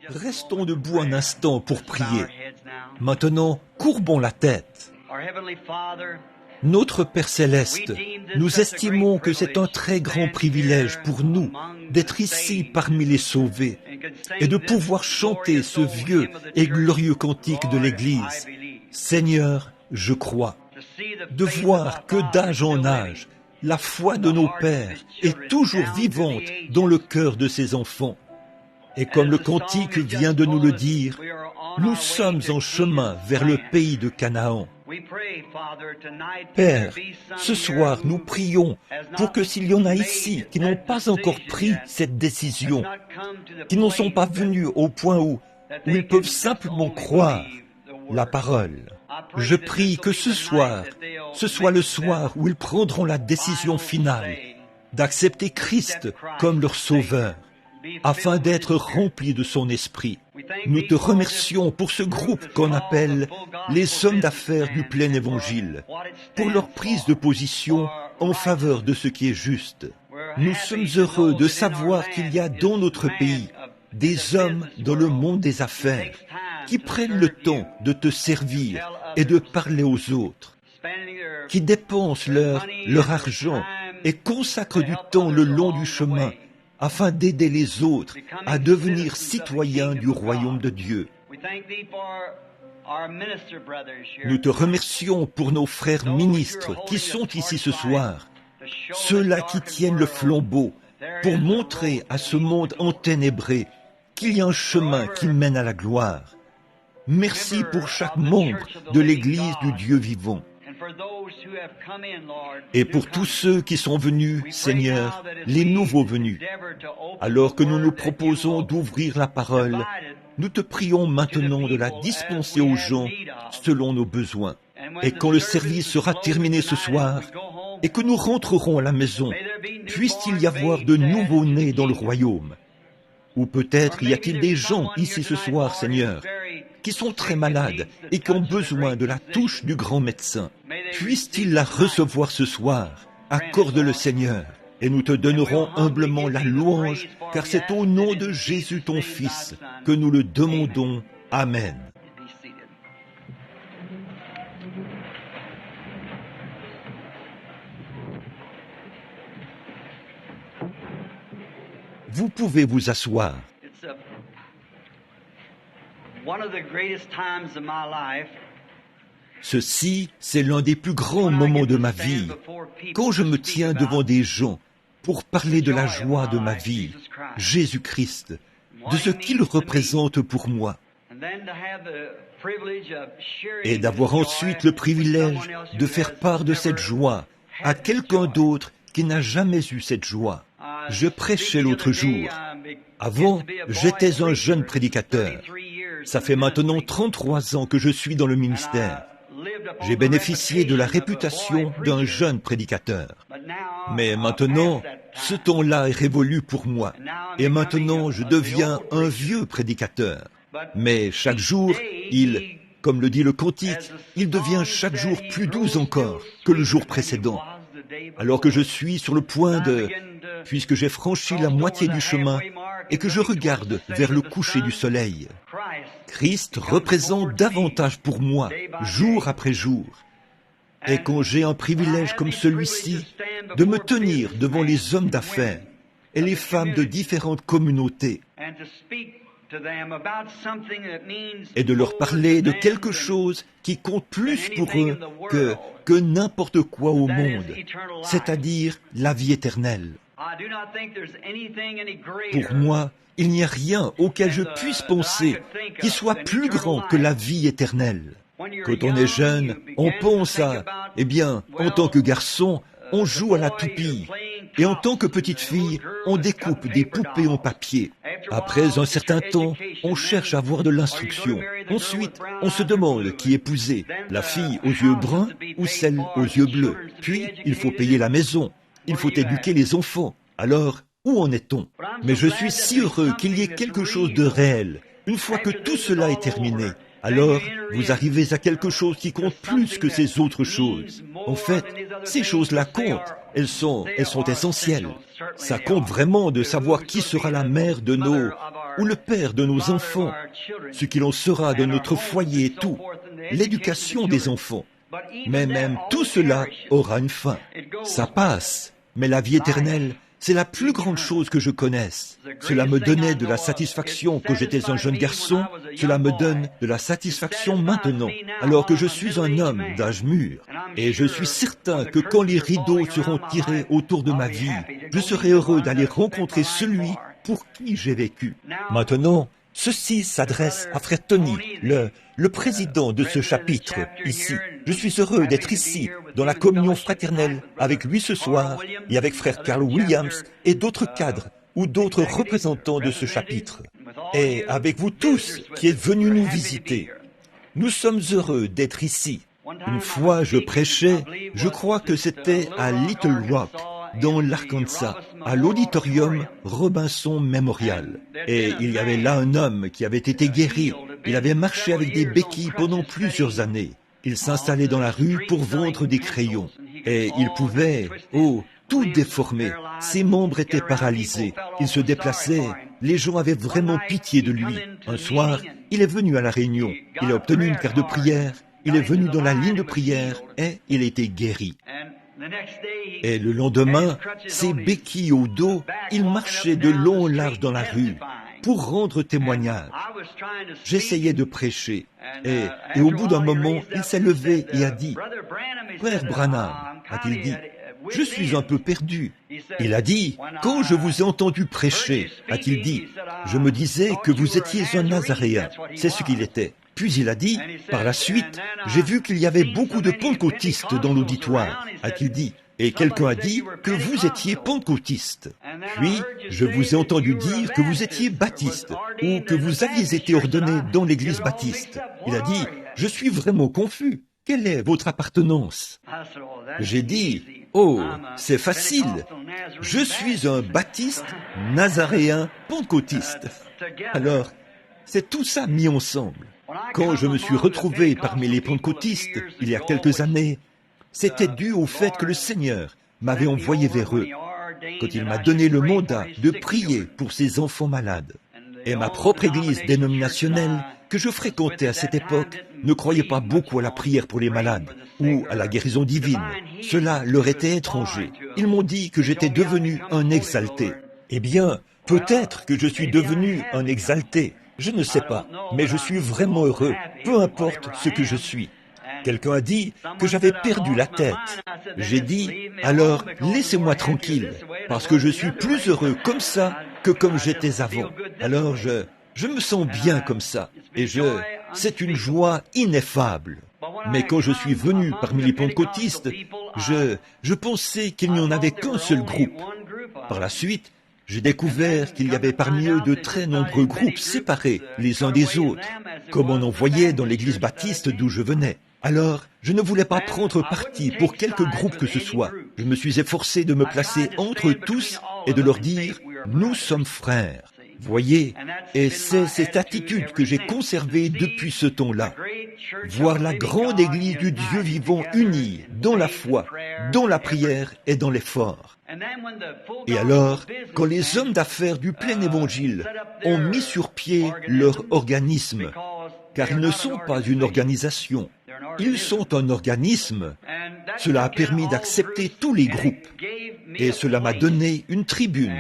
Restons debout un instant pour prier. Maintenant, courbons la tête. Notre Père Céleste, nous estimons que c'est un très grand privilège pour nous d'être ici parmi les sauvés et de pouvoir chanter ce vieux et glorieux cantique de l'Église. Seigneur, je crois. De voir que d'âge en âge, la foi de nos pères est toujours vivante dans le cœur de ses enfants. Et comme le cantique vient de nous le dire, nous sommes en chemin vers le pays de Canaan. Père, ce soir, nous prions pour que s'il y en a ici qui n'ont pas encore pris cette décision, qui n'en sont pas venus au point où ils peuvent simplement croire la parole, je prie que ce soir, ce soit le soir où ils prendront la décision finale d'accepter Christ comme leur Sauveur, afin d'être remplis de son esprit. Nous te remercions pour ce groupe qu'on appelle les hommes d'affaires du plein évangile, pour leur prise de position en faveur de ce qui est juste. Nous sommes heureux de savoir qu'il y a dans notre pays des hommes dans le monde des affaires qui prennent le temps de te servir et de parler aux autres, qui dépensent leur argent et consacrent du temps le long du chemin afin d'aider les autres à devenir citoyens du royaume de Dieu. Nous te remercions pour nos frères ministres qui sont ici ce soir, ceux-là qui tiennent le flambeau pour montrer à ce monde enténébré qu'il y a un chemin qui mène à la gloire. Merci pour chaque membre de l'Église du Dieu vivant. Et pour tous ceux qui sont venus, Seigneur, les nouveaux venus, alors que nous nous proposons d'ouvrir la parole, nous te prions maintenant de la dispenser aux gens selon nos besoins. Et quand le service sera terminé ce soir, et que nous rentrerons à la maison, puisse-t-il y avoir de nouveaux-nés dans le royaume. Ou peut-être y a-t-il des gens ici ce soir, Seigneur, qui sont très malades et qui ont besoin de la touche du grand médecin. Puisse-t-il la recevoir ce soir? Accorde-le, Seigneur, et nous te donnerons humblement la louange, car c'est au nom de Jésus, ton Fils, que nous le demandons. Amen. Vous pouvez vous asseoir. Ceci, c'est l'un des plus grands moments de ma vie, quand je me tiens devant des gens pour parler de la joie de ma vie, Jésus-Christ, de ce qu'il représente pour moi, et d'avoir ensuite le privilège de faire part de cette joie à quelqu'un d'autre qui n'a jamais eu cette joie. Je prêchais l'autre jour. Avant, j'étais un jeune prédicateur. Ça fait maintenant 33 ans que je suis dans le ministère. J'ai bénéficié de la réputation d'un jeune prédicateur. Mais maintenant, ce temps-là est révolu pour moi. Et maintenant, je deviens un vieux prédicateur. Mais chaque jour, comme le dit le cantique, il devient chaque jour plus doux encore que le jour précédent. Alors que je suis sur le point puisque j'ai franchi la moitié du chemin et que je regarde vers le coucher du soleil, Christ représente davantage pour moi, jour après jour. Et quand j'ai un privilège comme celui-ci, de me tenir devant les hommes d'affaires et les femmes de différentes communautés, et de leur parler de quelque chose qui compte plus pour eux que n'importe quoi au monde, c'est-à-dire la vie éternelle. Pour moi, il n'y a rien auquel je puisse penser qui soit plus grand que la vie éternelle. Quand on est jeune, on pense en tant que garçon, on joue à la toupie. Et en tant que petite fille, on découpe des poupées en papier. Après un certain temps, on cherche à avoir de l'instruction. Ensuite, on se demande qui épouser, la fille aux yeux bruns ou celle aux yeux bleus. Puis, il faut payer la maison. Il faut éduquer les enfants. Alors, où en est-on? Mais je suis si heureux qu'il y ait quelque chose de réel. Une fois que tout cela est terminé, alors vous arrivez à quelque chose qui compte plus que ces autres choses. En fait, ces choses-là comptent. Elles sont essentielles. Ça compte vraiment de savoir qui sera la mère de ou le père de nos enfants, ce qu'il en sera de notre foyer et tout, l'éducation des enfants. Mais même tout cela aura une fin. Ça passe, mais la vie éternelle, c'est la plus grande chose que je connaisse. Cela me donnait de la satisfaction quand j'étais un jeune garçon, cela me donne de la satisfaction maintenant, alors que je suis un homme d'âge mûr. Et je suis certain que quand les rideaux seront tirés autour de ma vie, je serai heureux d'aller rencontrer celui pour qui j'ai vécu. Maintenant, ceci s'adresse à frère Tony, le président de ce chapitre, ici. Je suis heureux d'être ici, dans la communion fraternelle, avec lui ce soir, et avec frère Carl Williams et d'autres cadres ou d'autres représentants de ce chapitre. Et avec vous tous qui êtes venus nous visiter. Nous sommes heureux d'être ici. Une fois je prêchais, je crois que c'était à Little Rock, dans l'Arkansas, à l'auditorium Robinson Memorial. Et il y avait là un homme qui avait été guéri. Il avait marché avec des béquilles pendant plusieurs années. Il s'installait dans la rue pour vendre des crayons. Et il pouvait, tout déformé. Ses membres étaient paralysés. Il se déplaçait. Les gens avaient vraiment pitié de lui. Un soir, il est venu à la réunion. Il a obtenu une carte de prière. Il est venu dans la ligne de prière et il a été guéri. Et le lendemain, ses béquilles au dos, il marchait de long en large dans la rue pour rendre témoignage. J'essayais de prêcher et au bout d'un moment, il s'est levé et a dit, « Frère Branham, a-t-il dit, je suis un peu perdu. » Il a dit, « Quand je vous ai entendu prêcher, a-t-il dit, je me disais que vous étiez un Nazaréen. » C'est ce qu'il était. Puis il a dit, par la suite, j'ai vu qu'il y avait beaucoup de pentecôtistes dans l'auditoire, a-t-il dit, et quelqu'un a dit que vous étiez pentecôtiste. Puis, je vous ai entendu dire que vous étiez baptiste, ou que vous aviez été ordonné dans l'église baptiste. Il a dit, je suis vraiment confus. Quelle est votre appartenance? J'ai dit, c'est facile. Je suis un baptiste, nazaréen, pentecôtiste. Alors, c'est tout ça mis ensemble. Quand je me suis retrouvé parmi les pentecôtistes, il y a quelques années, c'était dû au fait que le Seigneur m'avait envoyé vers eux, quand il m'a donné le mandat de prier pour ses enfants malades. Et ma propre église dénominationnelle, que je fréquentais à cette époque, ne croyait pas beaucoup à la prière pour les malades, ou à la guérison divine. Cela leur était étranger. Ils m'ont dit que j'étais devenu un exalté. Eh bien, peut-être que je suis devenu un exalté. Je ne sais pas, mais je suis vraiment heureux, peu importe ce que je suis. Quelqu'un a dit que j'avais perdu la tête. J'ai dit, alors laissez-moi tranquille, parce que je suis plus heureux comme ça que comme j'étais avant. Alors je me sens bien comme ça, et c'est une joie ineffable. Mais quand je suis venu parmi les pentecôtistes, je pensais qu'il n'y en avait qu'un seul groupe. Par la suite, j'ai découvert qu'il y avait parmi eux de très nombreux groupes séparés les uns des autres, comme on en voyait dans l'église baptiste d'où je venais. Alors, je ne voulais pas prendre parti pour quelque groupe que ce soit. Je me suis efforcé de me placer entre eux tous et de leur dire « Nous sommes frères ». Voyez, et c'est cette attitude que j'ai conservée depuis ce temps-là. Voir la grande Église du Dieu vivant unie dans la foi, dans la prière et dans l'effort. Et alors, quand les hommes d'affaires du plein évangile ont mis sur pied leur organisme, car ils ne sont pas une organisation, ils sont un organisme, cela a permis d'accepter tous les groupes, et cela m'a donné une tribune,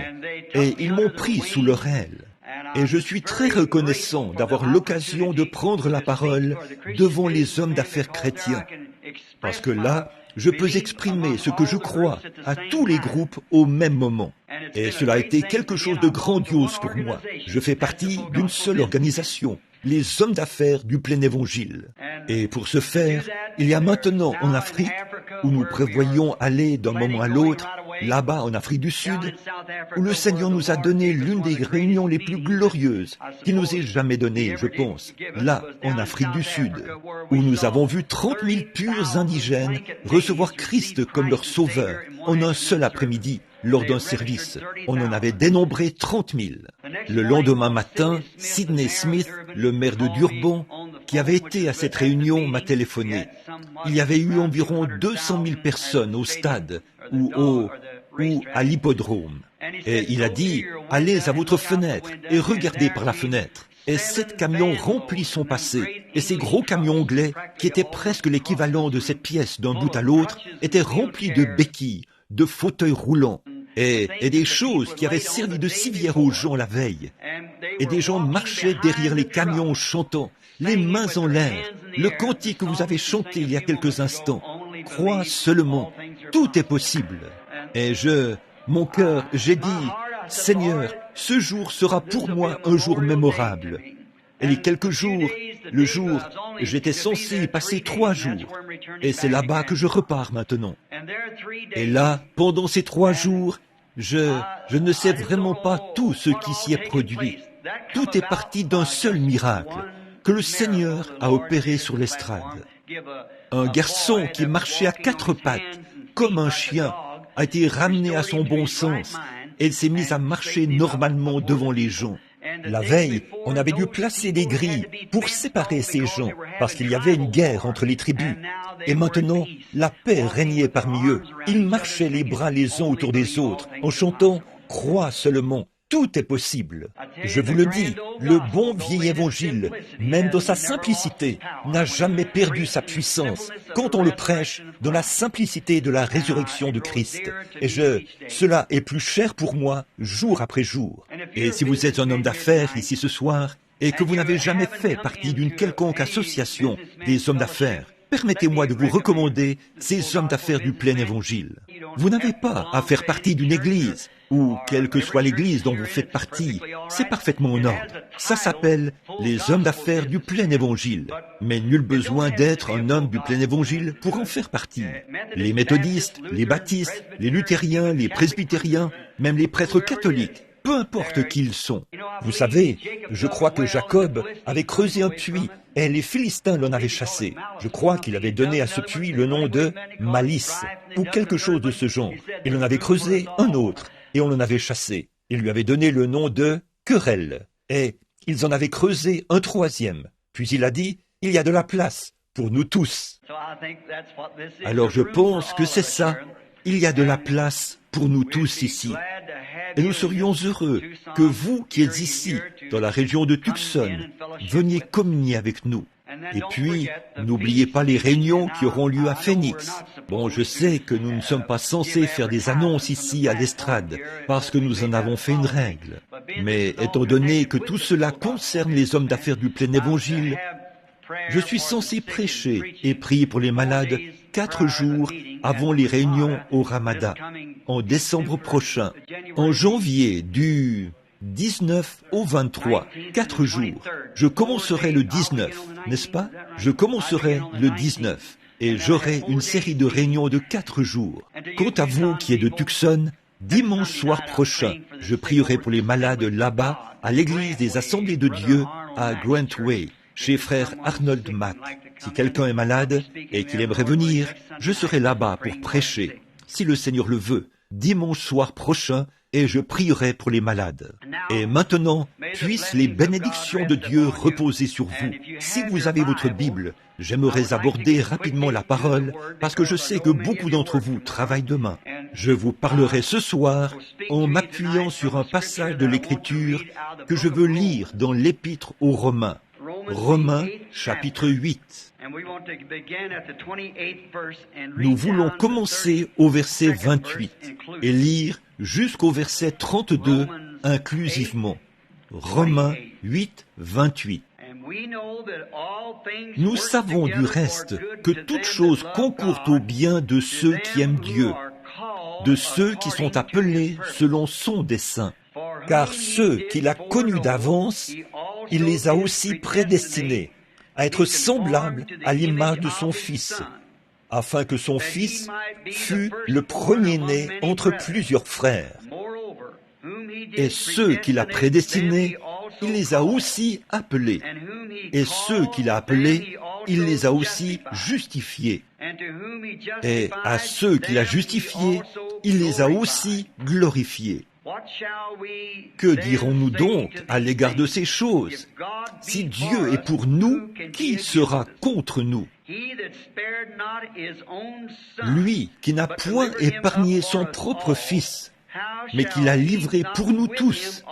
et ils m'ont pris sous leur aile. Et je suis très reconnaissant d'avoir l'occasion de prendre la parole devant les hommes d'affaires chrétiens, parce que là, je peux exprimer ce que je crois à tous les groupes au même moment. Et cela a été quelque chose de grandiose pour moi. Je fais partie d'une seule organisation, les hommes d'affaires du plein évangile. Et pour ce faire, il y a maintenant en Afrique, où nous prévoyons aller d'un moment à l'autre, là-bas en Afrique du Sud, où le Seigneur nous a donné l'une des réunions les plus glorieuses qu'il nous ait jamais données, je pense, là, en Afrique du Sud, où nous avons vu 30 000 purs indigènes recevoir Christ comme leur sauveur en un seul après-midi, lors d'un service. On en avait dénombré 30 000. Le lendemain matin, Sidney Smith, le maire de Durban, qui avait été à cette réunion, m'a téléphoné. Il y avait eu environ 200 000 personnes au stade ou à l'hippodrome. Et il a dit, allez à votre fenêtre et regardez par la fenêtre. Et 7 camions remplis sont passés, et ces gros camions anglais, qui étaient presque l'équivalent de cette pièce d'un bout à l'autre, étaient remplis de béquilles, de fauteuils roulants, et des choses qui avaient servi de civière aux gens la veille. Et des gens marchaient derrière les camions chantant, les mains en l'air, le cantique que vous avez chanté il y a quelques instants. Crois seulement, tout est possible. Et mon cœur, j'ai dit, Seigneur, ce jour sera pour moi un jour mémorable. Et les quelques jours, le jour, j'étais censé y passer 3 jours. Et c'est là-bas que je repars maintenant. Et là, pendant ces 3 jours, je ne sais vraiment pas tout ce qui s'y est produit. Tout est parti d'un seul miracle que le Seigneur a opéré sur l'estrade. Un garçon qui marchait à 4 pattes, comme un chien, a été ramené à son bon sens et il s'est mis à marcher normalement devant les gens. La veille, on avait dû placer des grilles pour séparer ces gens, parce qu'il y avait une guerre entre les tribus. Et maintenant, la paix régnait parmi eux. Ils marchaient les bras les uns autour des autres, en chantant « Crois seulement ». Tout est possible. Je vous le dis, le bon vieil évangile, même dans sa simplicité, n'a jamais perdu sa puissance quand on le prêche dans la simplicité de la résurrection de Christ. Et cela est plus cher pour moi jour après jour. Et si vous êtes un homme d'affaires ici ce soir, et que vous n'avez jamais fait partie d'une quelconque association des hommes d'affaires, permettez-moi de vous recommander ces hommes d'affaires du plein évangile. Vous n'avez pas à faire partie d'une église, ou quelle que soit l'église dont vous faites partie, c'est parfaitement en ordre. Ça s'appelle les hommes d'affaires du plein évangile. Mais nul besoin d'être un homme du plein évangile pour en faire partie. Les méthodistes, les baptistes, les luthériens, les presbytériens, même les prêtres catholiques, peu importe qui ils sont. Vous savez, je crois que Jacob avait creusé un puits et les Philistins l'en avaient chassé. Je crois qu'il avait donné à ce puits le nom de Malice, ou quelque chose de ce genre. Il en avait creusé un autre, et on l'en avait chassé. Il lui avait donné le nom de Querelle, et ils en avaient creusé un 3e. Puis il a dit, il y a de la place pour nous tous. Alors je pense que c'est ça, il y a de la place pour nous tous ici. Et nous serions heureux que vous qui êtes ici, dans la région de Tucson, veniez communier avec nous. Et puis, n'oubliez pas les réunions qui auront lieu à Phoenix. Bon, je sais que nous ne sommes pas censés faire des annonces ici à l'estrade, parce que nous en avons fait une règle. Mais étant donné que tout cela concerne les hommes d'affaires du plein évangile, je suis censé prêcher et prier pour les malades 4 jours avant les réunions au Ramada, en décembre prochain. En janvier, du 19 au 23, 4 jours. Je commencerai le 19, n'est-ce pas? Je commencerai le 19 et j'aurai une série de réunions de 4 jours. Quant à vous qui êtes de Tucson, dimanche soir prochain, je prierai pour les malades là-bas à l'église des Assemblées de Dieu à Grant Way, chez frère Arnold Mack. Si quelqu'un est malade et qu'il aimerait venir, je serai là-bas pour prêcher, si le Seigneur le veut, dimanche soir prochain, et je prierai pour les malades. Et maintenant, puissent les bénédictions de Dieu reposer sur vous. Si vous avez votre Bible, j'aimerais aborder rapidement la parole, parce que je sais que beaucoup d'entre vous travaillent demain. Je vous parlerai ce soir en m'appuyant sur un passage de l'Écriture que je veux lire dans l'Épître aux Romains. Romains, chapitre 8. Nous voulons commencer au verset 28 et lire jusqu'au verset 32 inclusivement. Romains 8, 28. Nous savons du reste que toutes choses concourent au bien de ceux qui aiment Dieu, de ceux qui sont appelés selon son dessein. Car ceux qu'il a connus d'avance, il les a aussi prédestinés à être semblables à l'image de son Fils, afin que son Fils fût le premier-né entre plusieurs frères. Et ceux qu'il a prédestinés, il les a aussi appelés. Et ceux qu'il a appelés, il les a aussi justifiés. Et à ceux qu'il a justifiés, il les a aussi glorifiés. Que dirons-nous donc à l'égard de ces choses? Si Dieu est pour nous, qui sera contre nous? Lui qui n'a point épargné son propre Fils, mais qu'il a livré pour nous tous,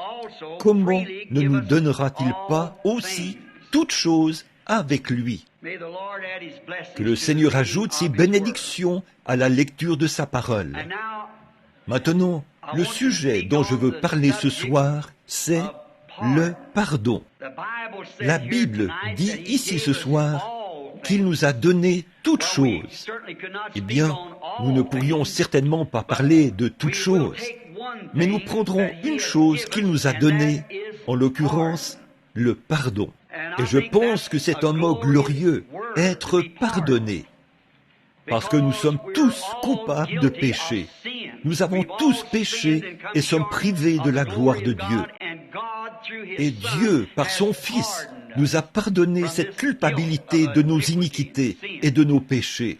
comment ne nous donnera-t-il pas aussi toutes choses avec lui? Que le Seigneur ajoute ses bénédictions à la lecture de sa parole. Maintenant, le sujet dont je veux parler ce soir, c'est le pardon. La Bible dit ici ce soir qu'il nous a donné toutes choses. Eh bien, nous ne pourrions certainement pas parler de toutes choses, mais nous prendrons une chose qu'il nous a donnée, en l'occurrence, le pardon. Et je pense que c'est un mot glorieux, être pardonné. Parce que nous sommes tous coupables de péché. Nous avons tous péché et sommes privés de la gloire de Dieu. Et Dieu, par son Fils, nous a pardonné cette culpabilité de nos iniquités et de nos péchés.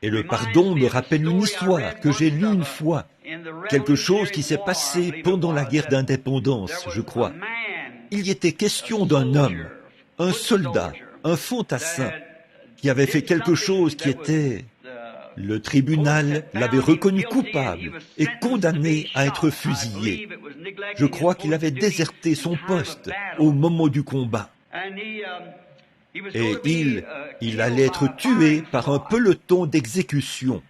Et le pardon me rappelle une histoire que j'ai lue une fois, quelque chose qui s'est passé pendant la guerre d'indépendance, je crois. Il y était question d'un homme, un soldat, un fantassin, qui avait fait quelque chose qui était... Le tribunal l'avait reconnu coupable et condamné à être fusillé. Je crois qu'il avait déserté son poste au moment du combat. Et il allait être tué par un peloton d'exécution.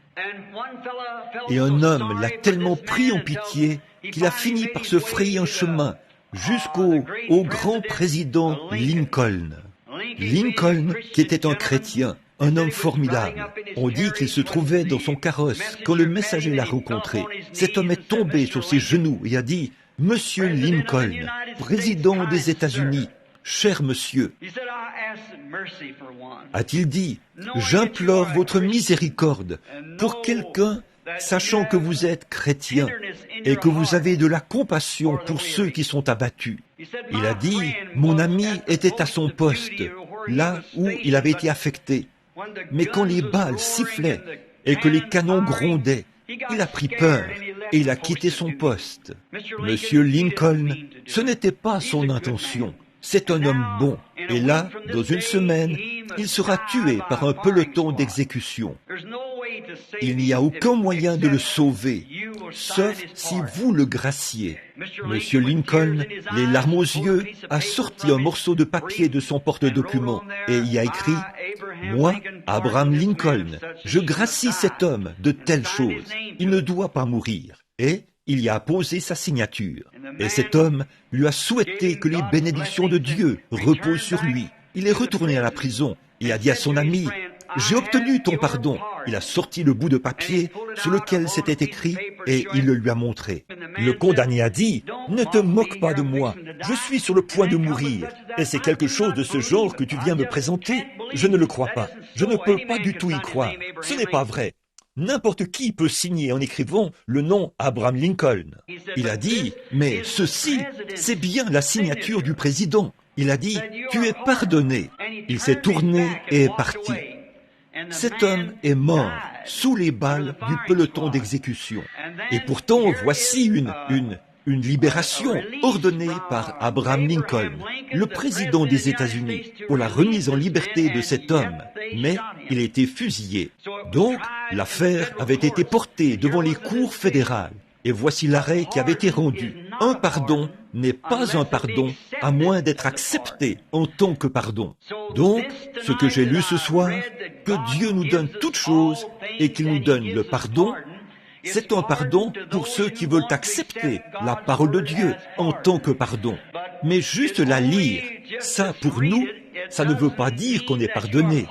Et un homme l'a tellement pris en pitié qu'il a fini par se frayer un chemin jusqu'au grand président Lincoln. Lincoln, qui était un chrétien, un homme formidable. On dit qu'il se trouvait dans son carrosse quand le messager l'a rencontré. Cet homme est tombé sur ses genoux et a dit « Monsieur Lincoln, président des États-Unis, cher monsieur, a-t-il dit, j'implore votre miséricorde pour quelqu'un, sachant que vous êtes chrétien et que vous avez de la compassion pour ceux qui sont abattus. » Il a dit, mon ami était à son poste, là où il avait été affecté. Mais quand les balles sifflaient et que les canons grondaient, il a pris peur et il a quitté son poste. Monsieur Lincoln, ce n'était pas son intention. C'est un homme bon. Et là, dans une semaine, il sera tué par un peloton d'exécution. Il n'y a aucun moyen de le sauver, sauf si vous le graciez. Monsieur Lincoln, les larmes aux yeux, a sorti un morceau de papier de son porte-document et y a écrit « Moi, Abraham Lincoln, je gracie cet homme de telles choses. Il ne doit pas mourir. » Et il y a posé sa signature. Et cet homme lui a souhaité que les bénédictions de Dieu reposent sur lui. Il est retourné à la prison et a dit à son ami « J'ai obtenu ton pardon. » Il a sorti le bout de papier sur lequel c'était écrit et il le lui a montré. Le condamné a dit « Ne te moque pas de moi. Je suis sur le point de mourir. Et c'est quelque chose de ce genre que tu viens me présenter? Je ne le crois pas. Je ne peux pas du tout y croire. Ce n'est pas vrai. N'importe qui peut signer en écrivant le nom Abraham Lincoln. » Il a dit « Mais ceci, c'est bien la signature du président. » Il a dit « Tu es pardonné. » Il s'est tourné et est parti. Cet homme est mort sous les balles du peloton d'exécution. Et pourtant, voici une libération ordonnée par Abraham Lincoln, le président des États-Unis, pour la remise en liberté de cet homme. Mais il a été fusillé. Donc, l'affaire avait été portée devant les cours fédérales. Et voici l'arrêt qui avait été rendu. Un pardon n'est pas un pardon à moins d'être accepté en tant que pardon. Donc, ce que j'ai lu ce soir, que Dieu nous donne toutes choses et qu'il nous donne le pardon, c'est un pardon pour ceux qui veulent accepter la parole de Dieu en tant que pardon. Mais juste la lire, ça pour nous, ça ne veut pas dire qu'on est pardonné.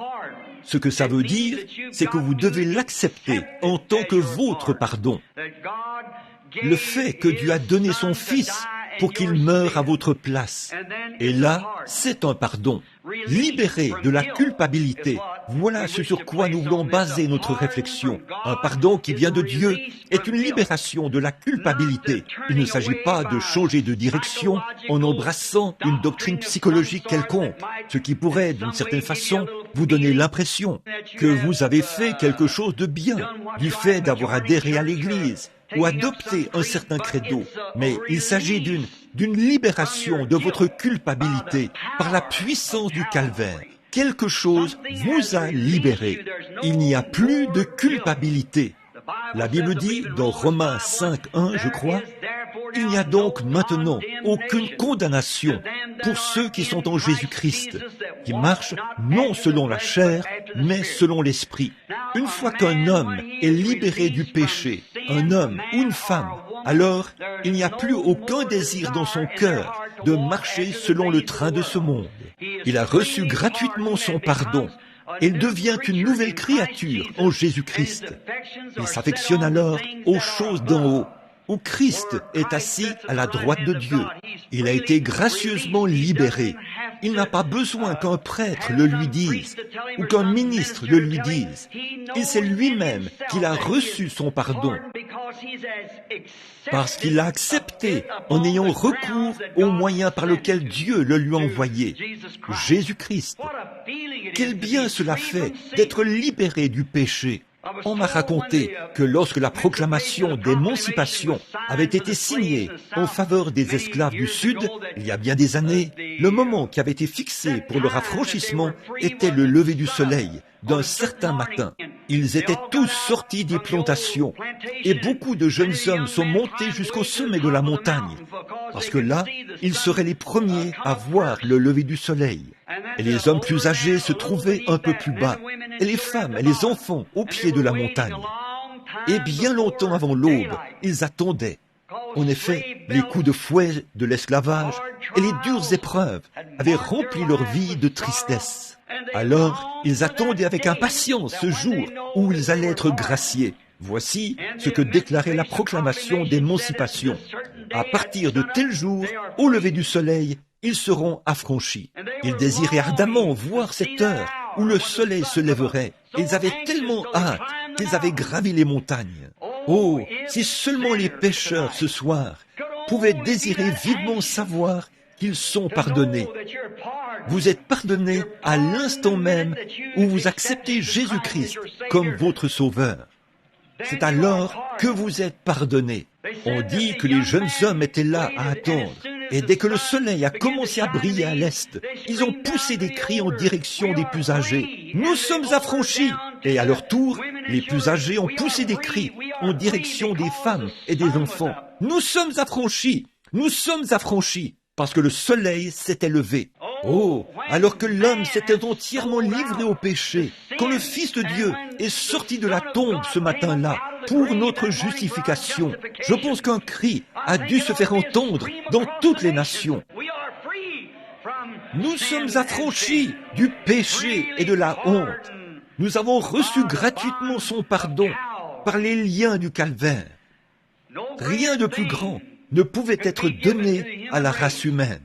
Ce que ça veut dire, c'est que vous devez l'accepter en tant que votre pardon. Le fait que Dieu a donné son Fils pour qu'il meure à votre place. Et là, c'est un pardon. Libéré de la culpabilité. Voilà ce sur quoi nous voulons baser notre réflexion. Un pardon qui vient de Dieu est une libération de la culpabilité. Il ne s'agit pas de changer de direction en embrassant une doctrine psychologique quelconque, ce qui pourrait, d'une certaine façon, vous donner l'impression que vous avez fait quelque chose de bien, du fait d'avoir adhéré à l'Église, ou adopter un certain credo, mais il s'agit d'une libération de votre culpabilité par la puissance du calvaire. Quelque chose vous a libéré. Il n'y a plus de culpabilité. La Bible dit, dans Romains 5:1, je crois, « Il n'y a donc maintenant aucune condamnation pour ceux qui sont en Jésus-Christ, qui marchent non selon la chair, mais selon l'Esprit. » Une fois qu'un homme est libéré du péché, un homme ou une femme, alors il n'y a plus aucun désir dans son cœur de marcher selon le train de ce monde. Il a reçu gratuitement son pardon. Il devient une nouvelle créature en Jésus-Christ. Il s'affectionne alors aux choses d'en haut, où Christ est assis à la droite de Dieu. Il a été gracieusement libéré. Il n'a pas besoin qu'un prêtre le lui dise ou qu'un ministre le lui dise. Il sait lui-même qu'il a reçu son pardon parce qu'il l'a accepté en ayant recours au moyen par lequel Dieu le lui a envoyé, Jésus-Christ. Quel bien cela fait d'être libéré du péché. On m'a raconté que lorsque la proclamation d'émancipation avait été signée en faveur des esclaves du Sud, il y a bien des années, le moment qui avait été fixé pour leur affranchissement était le lever du soleil d'un certain matin. Ils étaient tous sortis des plantations et beaucoup de jeunes hommes sont montés jusqu'au sommet de la montagne parce que là, ils seraient les premiers à voir le lever du soleil. Et les hommes plus âgés se trouvaient un peu plus bas, et les femmes et les enfants au pied de la montagne. Et bien longtemps avant l'aube, ils attendaient. En effet, les coups de fouet de l'esclavage et les dures épreuves avaient rempli leur vie de tristesse. Alors, ils attendaient avec impatience ce jour où ils allaient être graciés. Voici ce que déclarait la proclamation d'émancipation. À partir de tel jour, au lever du soleil, ils seront affranchis. Ils désiraient ardemment voir cette heure où le soleil se lèverait. Ils avaient tellement hâte qu'ils avaient gravi les montagnes. Oh, si seulement les pécheurs ce soir pouvaient désirer vivement savoir qu'ils sont pardonnés. Vous êtes pardonnés à l'instant même où vous acceptez Jésus-Christ comme votre Sauveur. C'est alors que vous êtes pardonnés. On dit que les jeunes hommes étaient là à attendre. Et dès que le soleil a commencé à briller à l'est, ils ont poussé des cris en direction des plus âgés. « Nous sommes affranchis !» Et à leur tour, les plus âgés ont poussé des cris en direction des femmes et des enfants. « Nous sommes affranchis ! Nous sommes affranchis !» Parce que le soleil s'était levé. Oh, alors que l'homme s'était entièrement livré au péché, quand le Fils de Dieu est sorti de la tombe ce matin-là pour notre justification, je pense qu'un cri a dû se faire entendre dans toutes les nations. Nous sommes affranchis du péché et de la honte. Nous avons reçu gratuitement son pardon par les liens du calvaire. Rien de plus grand ne pouvait être donné à la race humaine.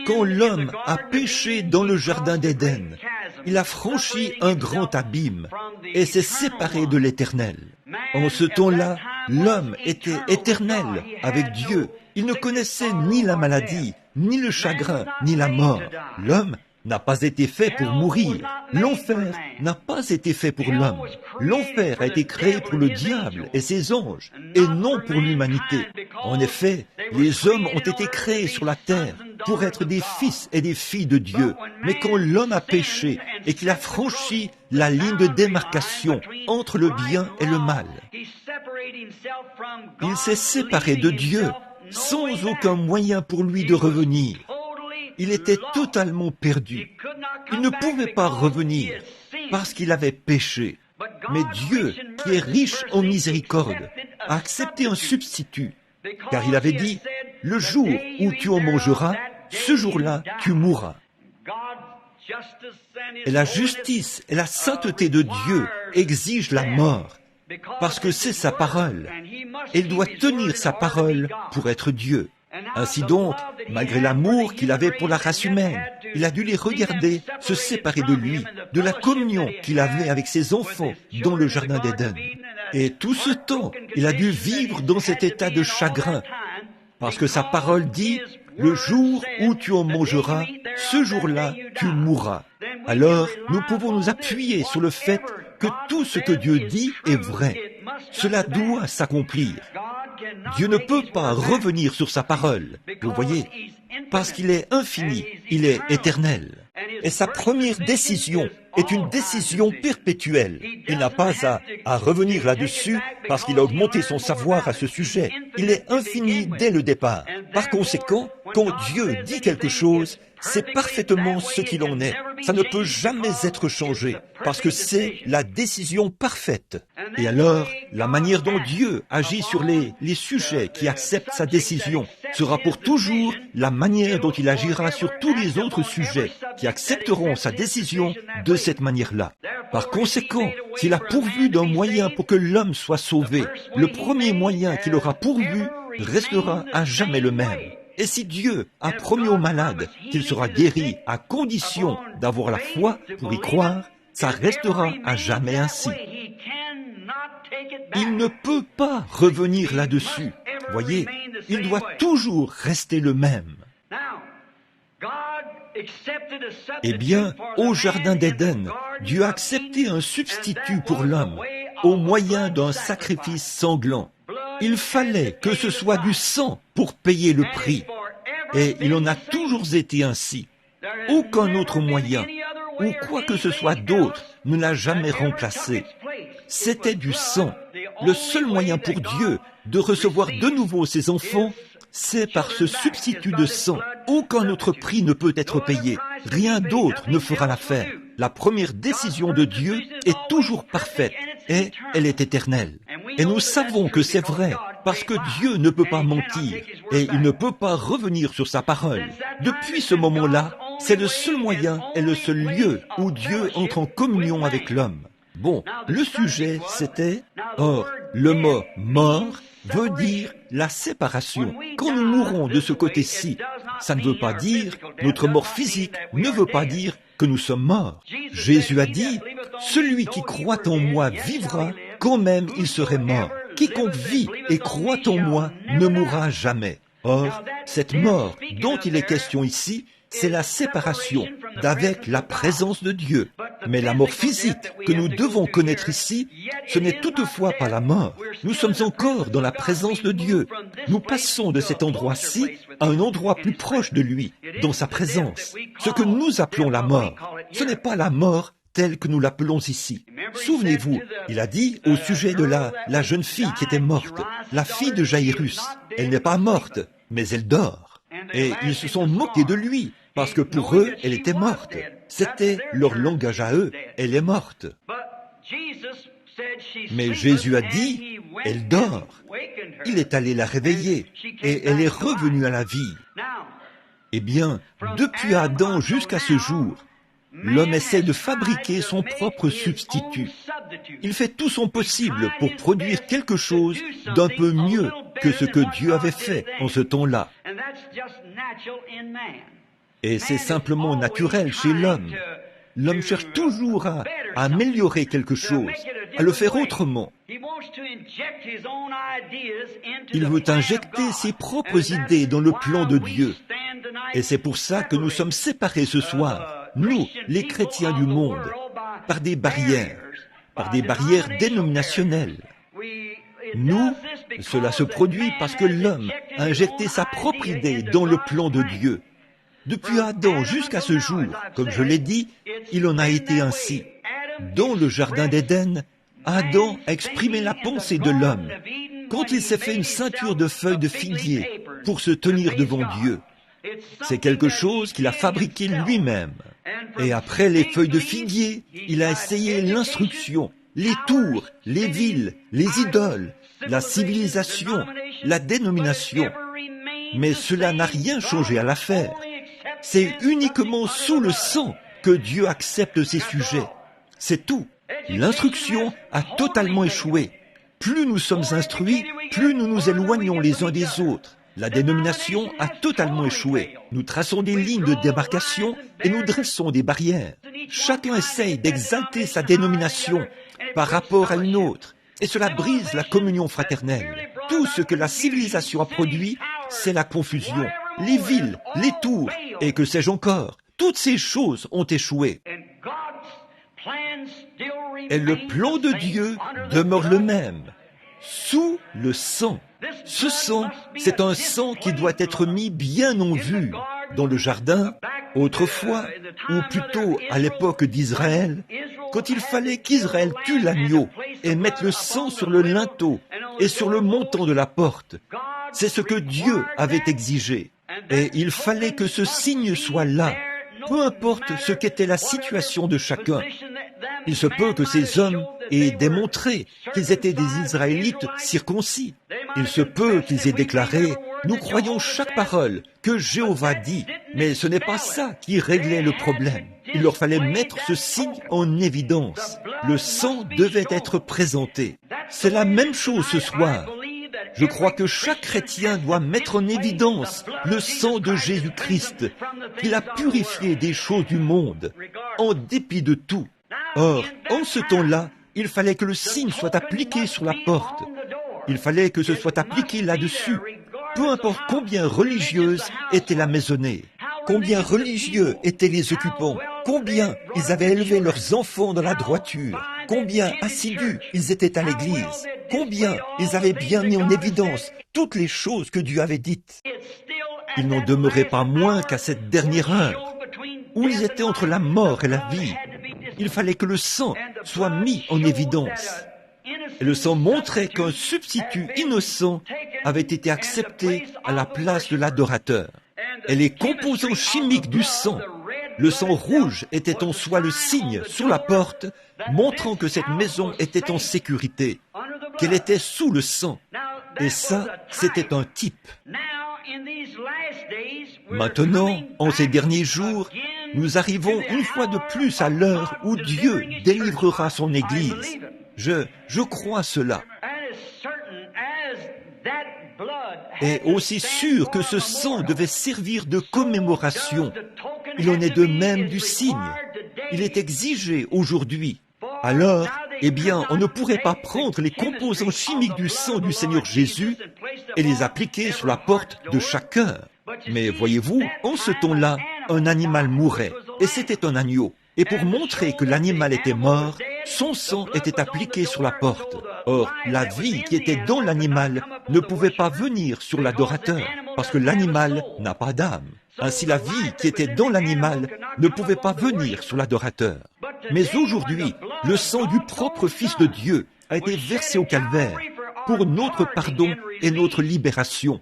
Quand l'homme a péché dans le jardin d'Éden, il a franchi un grand abîme et s'est séparé de l'Éternel. En ce temps-là, l'homme était éternel avec Dieu. Il ne connaissait ni la maladie, ni le chagrin, ni la mort. L'homme n'a pas été fait pour mourir. L'enfer n'a pas été fait pour l'homme. L'enfer a été créé pour le diable et ses anges, et non pour l'humanité. En effet, les hommes ont été créés sur la terre pour être des fils et des filles de Dieu. Mais quand l'homme a péché et qu'il a franchi la ligne de démarcation entre le bien et le mal, il s'est séparé de Dieu sans aucun moyen pour lui de revenir. Il était totalement perdu. Il ne pouvait pas revenir parce qu'il avait péché. Mais Dieu, qui est riche en miséricorde, a accepté un substitut, car il avait dit, « Le jour où tu en mangeras, ce jour-là, tu mourras. » Et la justice et la sainteté de Dieu exigent la mort, parce que c'est sa parole. Il doit tenir sa parole pour être Dieu. Ainsi donc, malgré l'amour qu'il avait pour la race humaine, il a dû les regarder se séparer de lui, de la communion qu'il avait avec ses enfants dans le jardin d'Éden. Et tout ce temps, il a dû vivre dans cet état de chagrin, parce que sa parole dit, « Le jour où tu en mangeras, ce jour-là, tu mourras. » Alors, nous pouvons nous appuyer sur le fait que tout ce que Dieu dit est vrai. Cela doit s'accomplir. Dieu ne peut pas revenir sur sa parole, vous voyez, parce qu'il est infini, il est éternel. Et sa première décision est une décision perpétuelle. Il n'a pas à revenir là-dessus parce qu'il a augmenté son savoir à ce sujet. Il est infini dès le départ. Par conséquent, quand Dieu dit quelque chose, c'est parfaitement ce qu'il en est. Ça ne peut jamais être changé, parce que c'est la décision parfaite. Et alors, la manière dont Dieu agit sur les sujets qui acceptent sa décision sera pour toujours la manière dont il agira sur tous les autres sujets qui accepteront sa décision de cette manière-là. Par conséquent, s'il a pourvu d'un moyen pour que l'homme soit sauvé, le premier moyen qu'il aura pourvu restera à jamais le même. Et si Dieu a promis aux malades qu'il sera guéri à condition d'avoir la foi pour y croire, ça restera à jamais ainsi. Il ne peut pas revenir là-dessus. Voyez, il doit toujours rester le même. Eh bien, au Jardin d'Éden, Dieu a accepté un substitut pour l'homme au moyen d'un sacrifice sanglant. Il fallait que ce soit du sang pour payer le prix. Et il en a toujours été ainsi. Aucun autre moyen, ou quoi que ce soit d'autre, ne l'a jamais remplacé. C'était du sang. Le seul moyen pour Dieu de recevoir de nouveau ses enfants, c'est par ce substitut de sang. Aucun autre prix ne peut être payé. Rien d'autre ne fera l'affaire. La première décision de Dieu est toujours parfaite et elle est éternelle. Et nous savons que c'est vrai, parce que Dieu ne peut pas mentir et il ne peut pas revenir sur sa parole. Depuis ce moment-là, c'est le seul moyen et le seul lieu où Dieu entre en communion avec l'homme. Bon, le sujet c'était, or, le mot « mort » veut dire la séparation. Quand nous mourons de ce côté-ci, ça ne veut pas dire, notre mort physique ne veut pas dire que nous sommes morts. Jésus a dit, « Celui qui croit en moi vivra, quand même il serait mort. Quiconque vit et croit en moi ne mourra jamais. » Or, cette mort dont il est question ici, c'est la séparation d'avec la présence de Dieu. Mais la mort physique que nous devons connaître ici, ce n'est toutefois pas la mort. Nous sommes encore dans la présence de Dieu. Nous passons de cet endroit-ci à un endroit plus proche de lui, dans sa présence. Ce que nous appelons la mort, ce n'est pas la mort telle que nous l'appelons ici. Souvenez-vous, il a dit au sujet de la jeune fille qui était morte, la fille de Jairus. Elle n'est pas morte, mais elle dort. Et ils se sont moqués de lui, parce que pour eux, elle était morte. C'était leur langage à eux, elle est morte. Mais Jésus a dit, elle dort. Il est allé la réveiller, et elle est revenue à la vie. Eh bien, depuis Adam jusqu'à ce jour, l'homme essaie de fabriquer son propre substitut. Il fait tout son possible pour produire quelque chose d'un peu mieux que ce que Dieu avait fait en ce temps-là. Et c'est simplement naturel chez l'homme. L'homme cherche toujours à améliorer quelque chose, à le faire autrement. Il veut injecter ses propres idées dans le plan de Dieu. Et c'est pour ça que nous sommes séparés ce soir, nous, les chrétiens du monde, par des barrières dénominationnelles. Nous, cela se produit parce que l'homme a injecté sa propre idée dans le plan de Dieu. Depuis Adam jusqu'à ce jour, comme je l'ai dit, il en a été ainsi. Dans le Jardin d'Éden, Adam a exprimé la pensée de l'homme quand il s'est fait une ceinture de feuilles de figuier pour se tenir devant Dieu. C'est quelque chose qu'il a fabriqué lui-même. Et après les feuilles de figuier, il a essayé l'instruction, les tours, les villes, les idoles, la civilisation, la dénomination. Mais cela n'a rien changé à l'affaire. C'est uniquement sous le sang que Dieu accepte ces sujets. C'est tout. L'instruction a totalement échoué. Plus nous sommes instruits, plus nous nous éloignons les uns des autres. La dénomination a totalement échoué. Nous traçons des lignes de démarcation et nous dressons des barrières. Chacun essaye d'exalter sa dénomination par rapport à une autre, et cela brise la communion fraternelle. Tout ce que la civilisation a produit, c'est la confusion. Les villes, les tours, et que sais-je encore, toutes ces choses ont échoué. Et le plan de Dieu demeure le même, sous le sang. Ce sang, c'est un sang qui doit être mis bien en vue dans le jardin, Autrefois, ou plutôt à l'époque d'Israël, quand il fallait qu'Israël tue l'agneau et mette le sang sur le linteau et sur le montant de la porte, c'est ce que Dieu avait exigé. Et il fallait que ce signe soit là, peu importe ce qu'était la situation de chacun. Il se peut que ces hommes aient démontré qu'ils étaient des Israélites circoncis. Il se peut qu'ils aient déclaré « Nous croyons chaque parole que Jéhovah dit », mais ce n'est pas ça qui réglait le problème. Il leur fallait mettre ce signe en évidence. Le sang devait être présenté. C'est la même chose ce soir. Je crois que chaque chrétien doit mettre en évidence le sang de Jésus-Christ, qu'il a purifié des choses du monde, en dépit de tout. Or, en ce temps-là, il fallait que le signe soit appliqué sur la porte. Il fallait que ce soit appliqué là-dessus, peu importe combien religieuse était la maisonnée, combien religieux étaient les occupants, combien ils avaient élevé leurs enfants dans la droiture, combien assidus ils étaient à l'église, combien ils avaient bien mis en évidence toutes les choses que Dieu avait dites. Ils n'en demeuraient pas moins qu'à cette dernière heure, où ils étaient entre la mort et la vie. Il fallait que le sang soit mis en évidence. Et le sang montrait qu'un substitut innocent avait été accepté à la place de l'adorateur. Et les composants chimiques du sang, le sang rouge était en soi le signe sur la porte, montrant que cette maison était en sécurité, qu'elle était sous le sang. Et ça, c'était un type. Maintenant, en ces derniers jours, nous arrivons une fois de plus à l'heure où Dieu délivrera son Église. Je crois cela. Et aussi sûr que ce sang devait servir de commémoration, il en est de même du signe. Il est exigé aujourd'hui. Alors, eh bien, on ne pourrait pas prendre les composants chimiques du sang du Seigneur Jésus et les appliquer sur la porte de chacun. Mais voyez-vous, en ce temps-là, un animal mourait, et c'était un agneau. Et pour montrer que l'animal était mort, son sang était appliqué sur la porte. Or, la vie qui était dans l'animal ne pouvait pas venir sur l'adorateur, parce que l'animal n'a pas d'âme. Ainsi, la vie qui était dans l'animal ne pouvait pas venir sur l'adorateur. Mais aujourd'hui, le sang du propre Fils de Dieu a été versé au calvaire pour notre pardon et notre libération.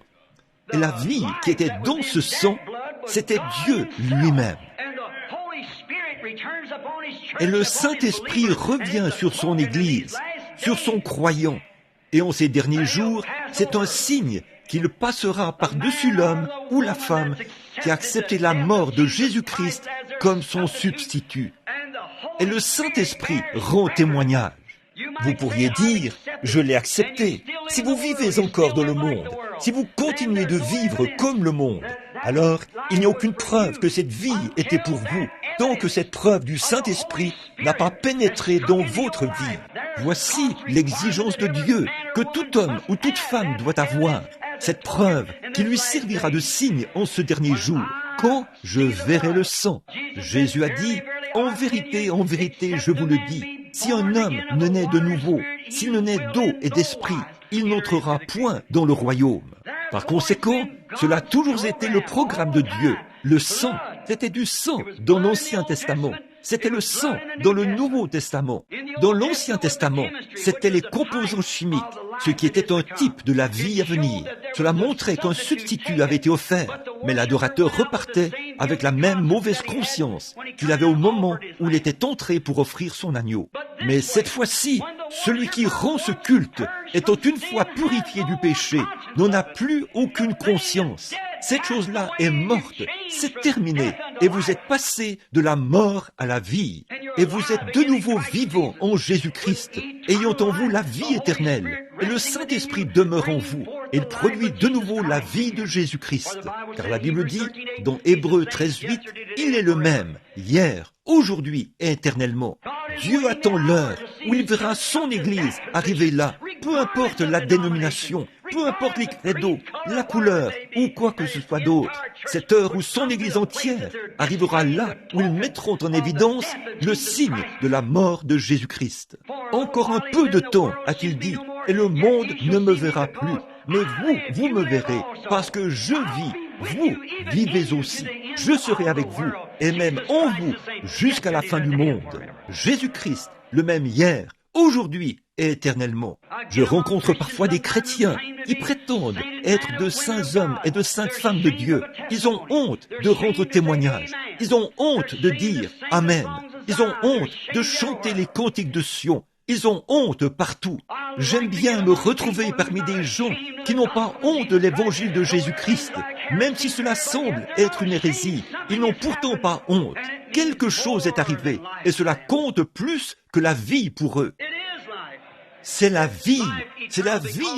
Et la vie qui était dans ce sang, c'était Dieu lui-même. Et le Saint-Esprit revient sur son Église, sur son croyant. Et en ces derniers jours, c'est un signe qu'il passera par-dessus l'homme ou la femme qui a accepté la mort de Jésus-Christ comme son substitut. Et le Saint-Esprit rend témoignage. Vous pourriez dire, je l'ai accepté. Si vous vivez encore dans le monde, si vous continuez de vivre comme le monde, alors il n'y a aucune preuve que cette vie était pour vous, tant que cette preuve du Saint-Esprit n'a pas pénétré dans votre vie. Voici l'exigence de Dieu que tout homme ou toute femme doit avoir, cette preuve qui lui servira de signe en ce dernier jour, quand je verrai le sang. Jésus a dit, en vérité, je vous le dis, si un homme ne naît de nouveau, s'il ne naît d'eau et d'esprit, il n'entrera point dans le royaume. Par conséquent, cela a toujours été le programme de Dieu. Le sang, c'était du sang dans l'Ancien Testament. C'était le sang dans le Nouveau Testament. Dans l'Ancien Testament, c'étaient les composants chimiques, ce qui était un type de la vie à venir. Cela montrait qu'un substitut avait été offert, mais l'adorateur repartait avec la même mauvaise conscience qu'il avait au moment où il était entré pour offrir son agneau. Mais cette fois-ci, celui qui rend ce culte, étant une fois purifié du péché, n'en a plus aucune conscience. Cette chose-là est morte, c'est terminé, et vous êtes passé de la mort à la vie. Et vous êtes de nouveau vivant en Jésus-Christ, ayant en vous la vie éternelle. Et le Saint-Esprit demeure en vous. Il produit de nouveau la vie de Jésus-Christ. Car la Bible dit, dans Hébreux 13:8, il est le même, hier, aujourd'hui et éternellement. Dieu attend l'heure où il verra son Église arriver là, peu importe la dénomination, peu importe les credos, la couleur ou quoi que ce soit d'autre. Cette heure où son Église entière arrivera là où ils mettront en évidence le signe de la mort de Jésus-Christ. Encore un peu de temps, a-t-il dit, et le monde ne me verra plus. Mais vous me verrez, parce que je vis, vous vivez aussi. Je serai avec vous et même en vous jusqu'à la fin du monde. Jésus-Christ, le même hier, aujourd'hui et éternellement. Je rencontre parfois des chrétiens qui prétendent être de saints hommes et de saintes femmes de Dieu. Ils ont honte de rendre témoignage. Ils ont honte de dire Amen. Ils ont honte de chanter les cantiques de Sion. Ils ont honte partout. J'aime bien me retrouver parmi des gens qui n'ont pas honte de l'évangile de Jésus-Christ. Même si cela semble être une hérésie, ils n'ont pourtant pas honte. Quelque chose est arrivé et cela compte plus que la vie pour eux. C'est la vie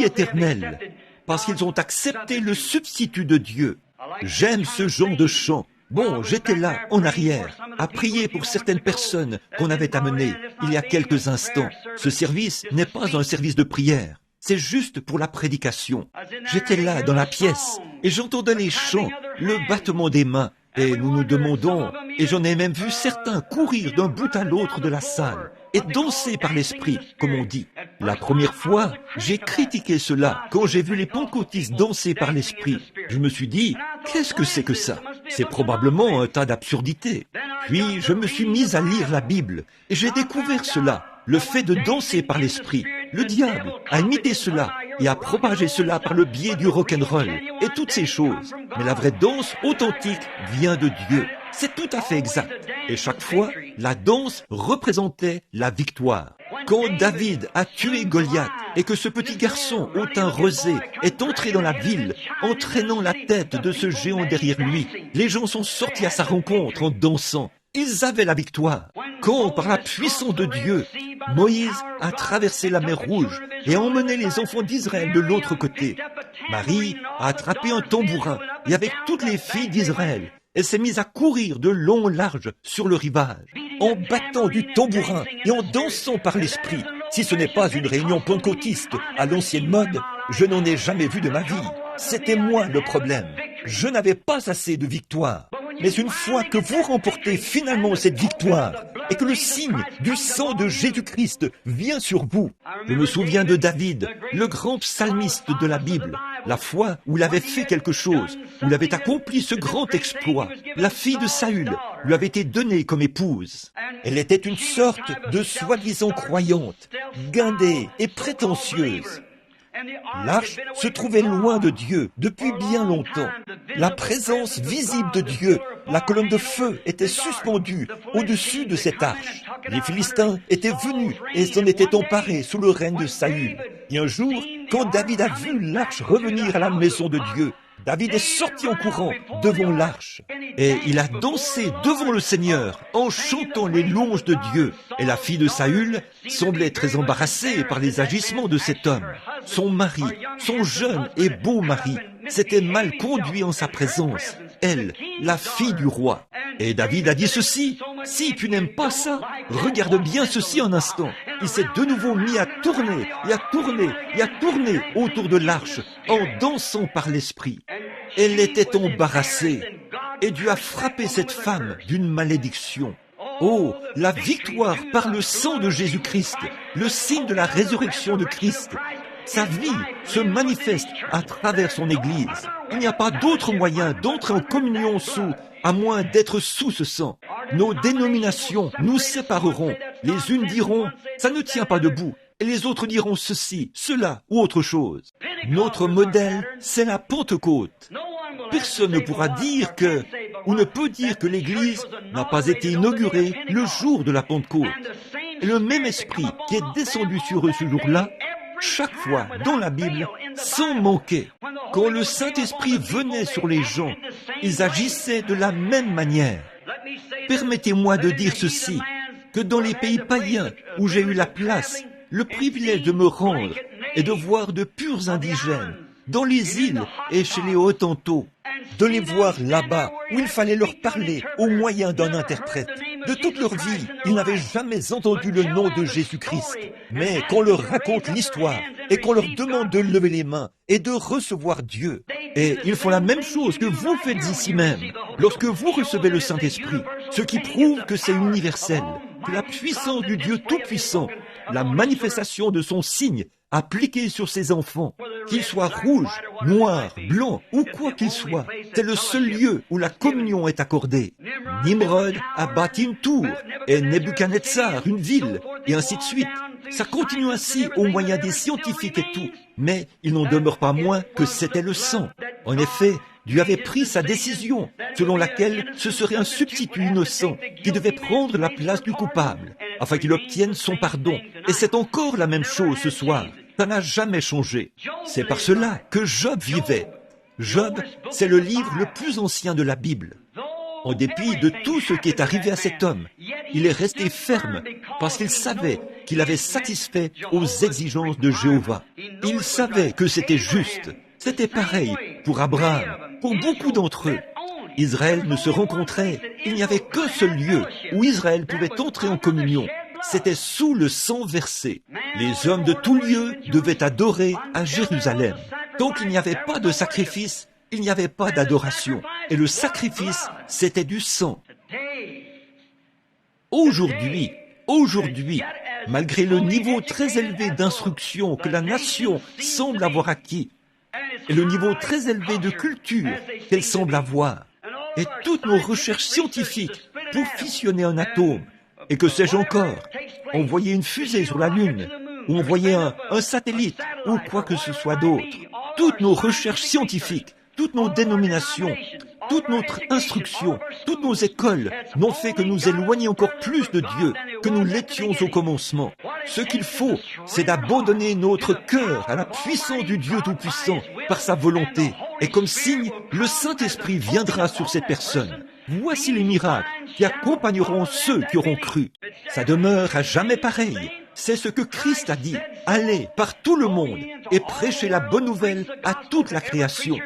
éternelle, parce qu'ils ont accepté le substitut de Dieu. J'aime ce genre de chant. Bon, j'étais là, en arrière, à prier pour certaines personnes qu'on avait amenées il y a quelques instants. Ce service n'est pas un service de prière, c'est juste pour la prédication. J'étais là, dans la pièce, et j'entendais les chants, le battement des mains, et nous nous demandons, et j'en ai même vu certains courir d'un bout à l'autre de la salle, et danser par l'esprit, comme on dit. La première fois, j'ai critiqué cela quand j'ai vu les pentecôtistes danser par l'esprit. Je me suis dit, qu'est-ce que c'est que ça? C'est probablement un tas d'absurdités. Puis, je me suis mis à lire la Bible, et j'ai découvert cela, le fait de danser par l'esprit. Le diable a imité cela et a propagé cela par le biais du rock'n'roll et toutes ces choses. Mais la vraie danse authentique vient de Dieu. C'est tout à fait exact. Et chaque fois, la danse représentait la victoire. Quand David a tué Goliath et que ce petit garçon au teint rosé est entré dans la ville, entraînant la tête de ce géant derrière lui, les gens sont sortis à sa rencontre en dansant. Ils avaient la victoire. Quand, par la puissance de Dieu, Moïse a traversé la mer Rouge et a emmené les enfants d'Israël de l'autre côté, Marie a attrapé un tambourin et avec toutes les filles d'Israël, elle s'est mise à courir de long en large sur le rivage, en battant du tambourin et en dansant par l'esprit. Si ce n'est pas une réunion pentecôtiste à l'ancienne mode, je n'en ai jamais vu de ma vie. C'était moi le problème. Je n'avais pas assez de victoire. Mais une fois que vous remportez finalement cette victoire et que le signe du sang de Jésus-Christ vient sur vous, je me souviens de David, le grand psalmiste de la Bible, la fois où il avait fait quelque chose, où il avait accompli ce grand exploit. La fille de Saül lui avait été donnée comme épouse. Elle était une sorte de soi-disant croyante, guindée et prétentieuse. L'arche se trouvait loin de Dieu depuis bien longtemps. La présence visible de Dieu, la colonne de feu, était suspendue au-dessus de cette arche. Les Philistins étaient venus et s'en étaient emparés sous le règne de Saül. Et un jour, quand David a vu l'arche revenir à la maison de Dieu, David est sorti en courant devant l'arche et il a dansé devant le Seigneur en chantant les louanges de Dieu. Et la fille de Saül semblait très embarrassée par les agissements de cet homme. Son mari, son jeune et beau mari, s'était mal conduit en sa présence. Elle, la fille du roi. Et David a dit ceci, « Si tu n'aimes pas ça, regarde bien ceci un instant. » Il s'est de nouveau mis à tourner et à tourner et à tourner autour de l'arche en dansant par l'esprit. Elle était embarrassée et Dieu a frappé cette femme d'une malédiction. Oh, la victoire par le sang de Jésus-Christ, le signe de la résurrection de Christ. Sa vie se manifeste à travers son Église. Il n'y a pas d'autre moyen d'entrer en communion à moins d'être sous ce sang. Nos dénominations nous sépareront. Les unes diront « ça ne tient pas debout » et les autres diront ceci, cela ou autre chose. Notre modèle, c'est la Pentecôte. Personne ne pourra dire ou ne peut dire que l'Église n'a pas été inaugurée le jour de la Pentecôte. Et le même esprit qui est descendu sur eux ce jour-là, chaque fois dans la Bible, sans manquer. Quand le Saint-Esprit venait sur les gens, ils agissaient de la même manière. Permettez-moi de dire ceci, que dans les pays païens où j'ai eu la place, le privilège de me rendre et de voir de purs indigènes, dans les îles et chez les Hottentots, de les voir là-bas où il fallait leur parler au moyen d'un interprète. De toute leur vie, ils n'avaient jamais entendu le nom de Jésus-Christ. Mais qu'on leur raconte l'histoire et qu'on leur demande de lever les mains et de recevoir Dieu. Et ils font la même chose que vous faites ici même, lorsque vous recevez le Saint-Esprit, ce qui prouve que c'est universel, que la puissance du Dieu Tout-Puissant, la manifestation de son signe appliqué sur ses enfants, qu'il soit rouge, noir, blanc ou quoi qu'il soit. C'est le seul lieu où la communion est accordée. Nimrod a bâti une tour et Nebuchadnezzar une ville et ainsi de suite. Ça continue ainsi au moyen des scientifiques et tout, mais il n'en demeure pas moins que c'était le sang. En effet, Dieu avait pris sa décision, selon laquelle ce serait un substitut innocent qui devait prendre la place du coupable, afin qu'il obtienne son pardon. Et c'est encore la même chose ce soir. Ça n'a jamais changé. C'est par cela que Job vivait. Job, c'est le livre le plus ancien de la Bible. En dépit de tout ce qui est arrivé à cet homme, il est resté ferme parce qu'il savait qu'il avait satisfait aux exigences de Jéhovah. Il savait que c'était juste. C'était pareil pour Abraham, pour beaucoup d'entre eux. Israël ne se rencontrait, il n'y avait qu'un seul lieu où Israël pouvait entrer en communion. C'était sous le sang versé. Les hommes de tout lieu devaient adorer à Jérusalem. Tant qu'il n'y avait pas de sacrifice, il n'y avait pas d'adoration. Et le sacrifice, c'était du sang. Aujourd'hui, malgré le niveau très élevé d'instruction que la nation semble avoir acquis, et le niveau très élevé de culture qu'elle semble avoir, et toutes nos recherches scientifiques pour fissionner un atome, et que sais-je encore, envoyer une fusée sur la Lune, ou envoyer un satellite, ou quoi que ce soit d'autre, toutes nos recherches scientifiques, toutes nos dénominations, toute notre instruction, toutes nos écoles n'ont fait que nous éloigner encore plus de Dieu que nous l'étions au commencement. Ce qu'il faut, c'est d'abandonner notre cœur à la puissance du Dieu Tout-Puissant par sa volonté. Et comme signe, le Saint-Esprit viendra sur cette personne. Voici les miracles qui accompagneront ceux qui auront cru. Ça demeure à jamais pareil. C'est ce que Christ a dit. Allez par tout le monde et prêchez la bonne nouvelle à toute la création.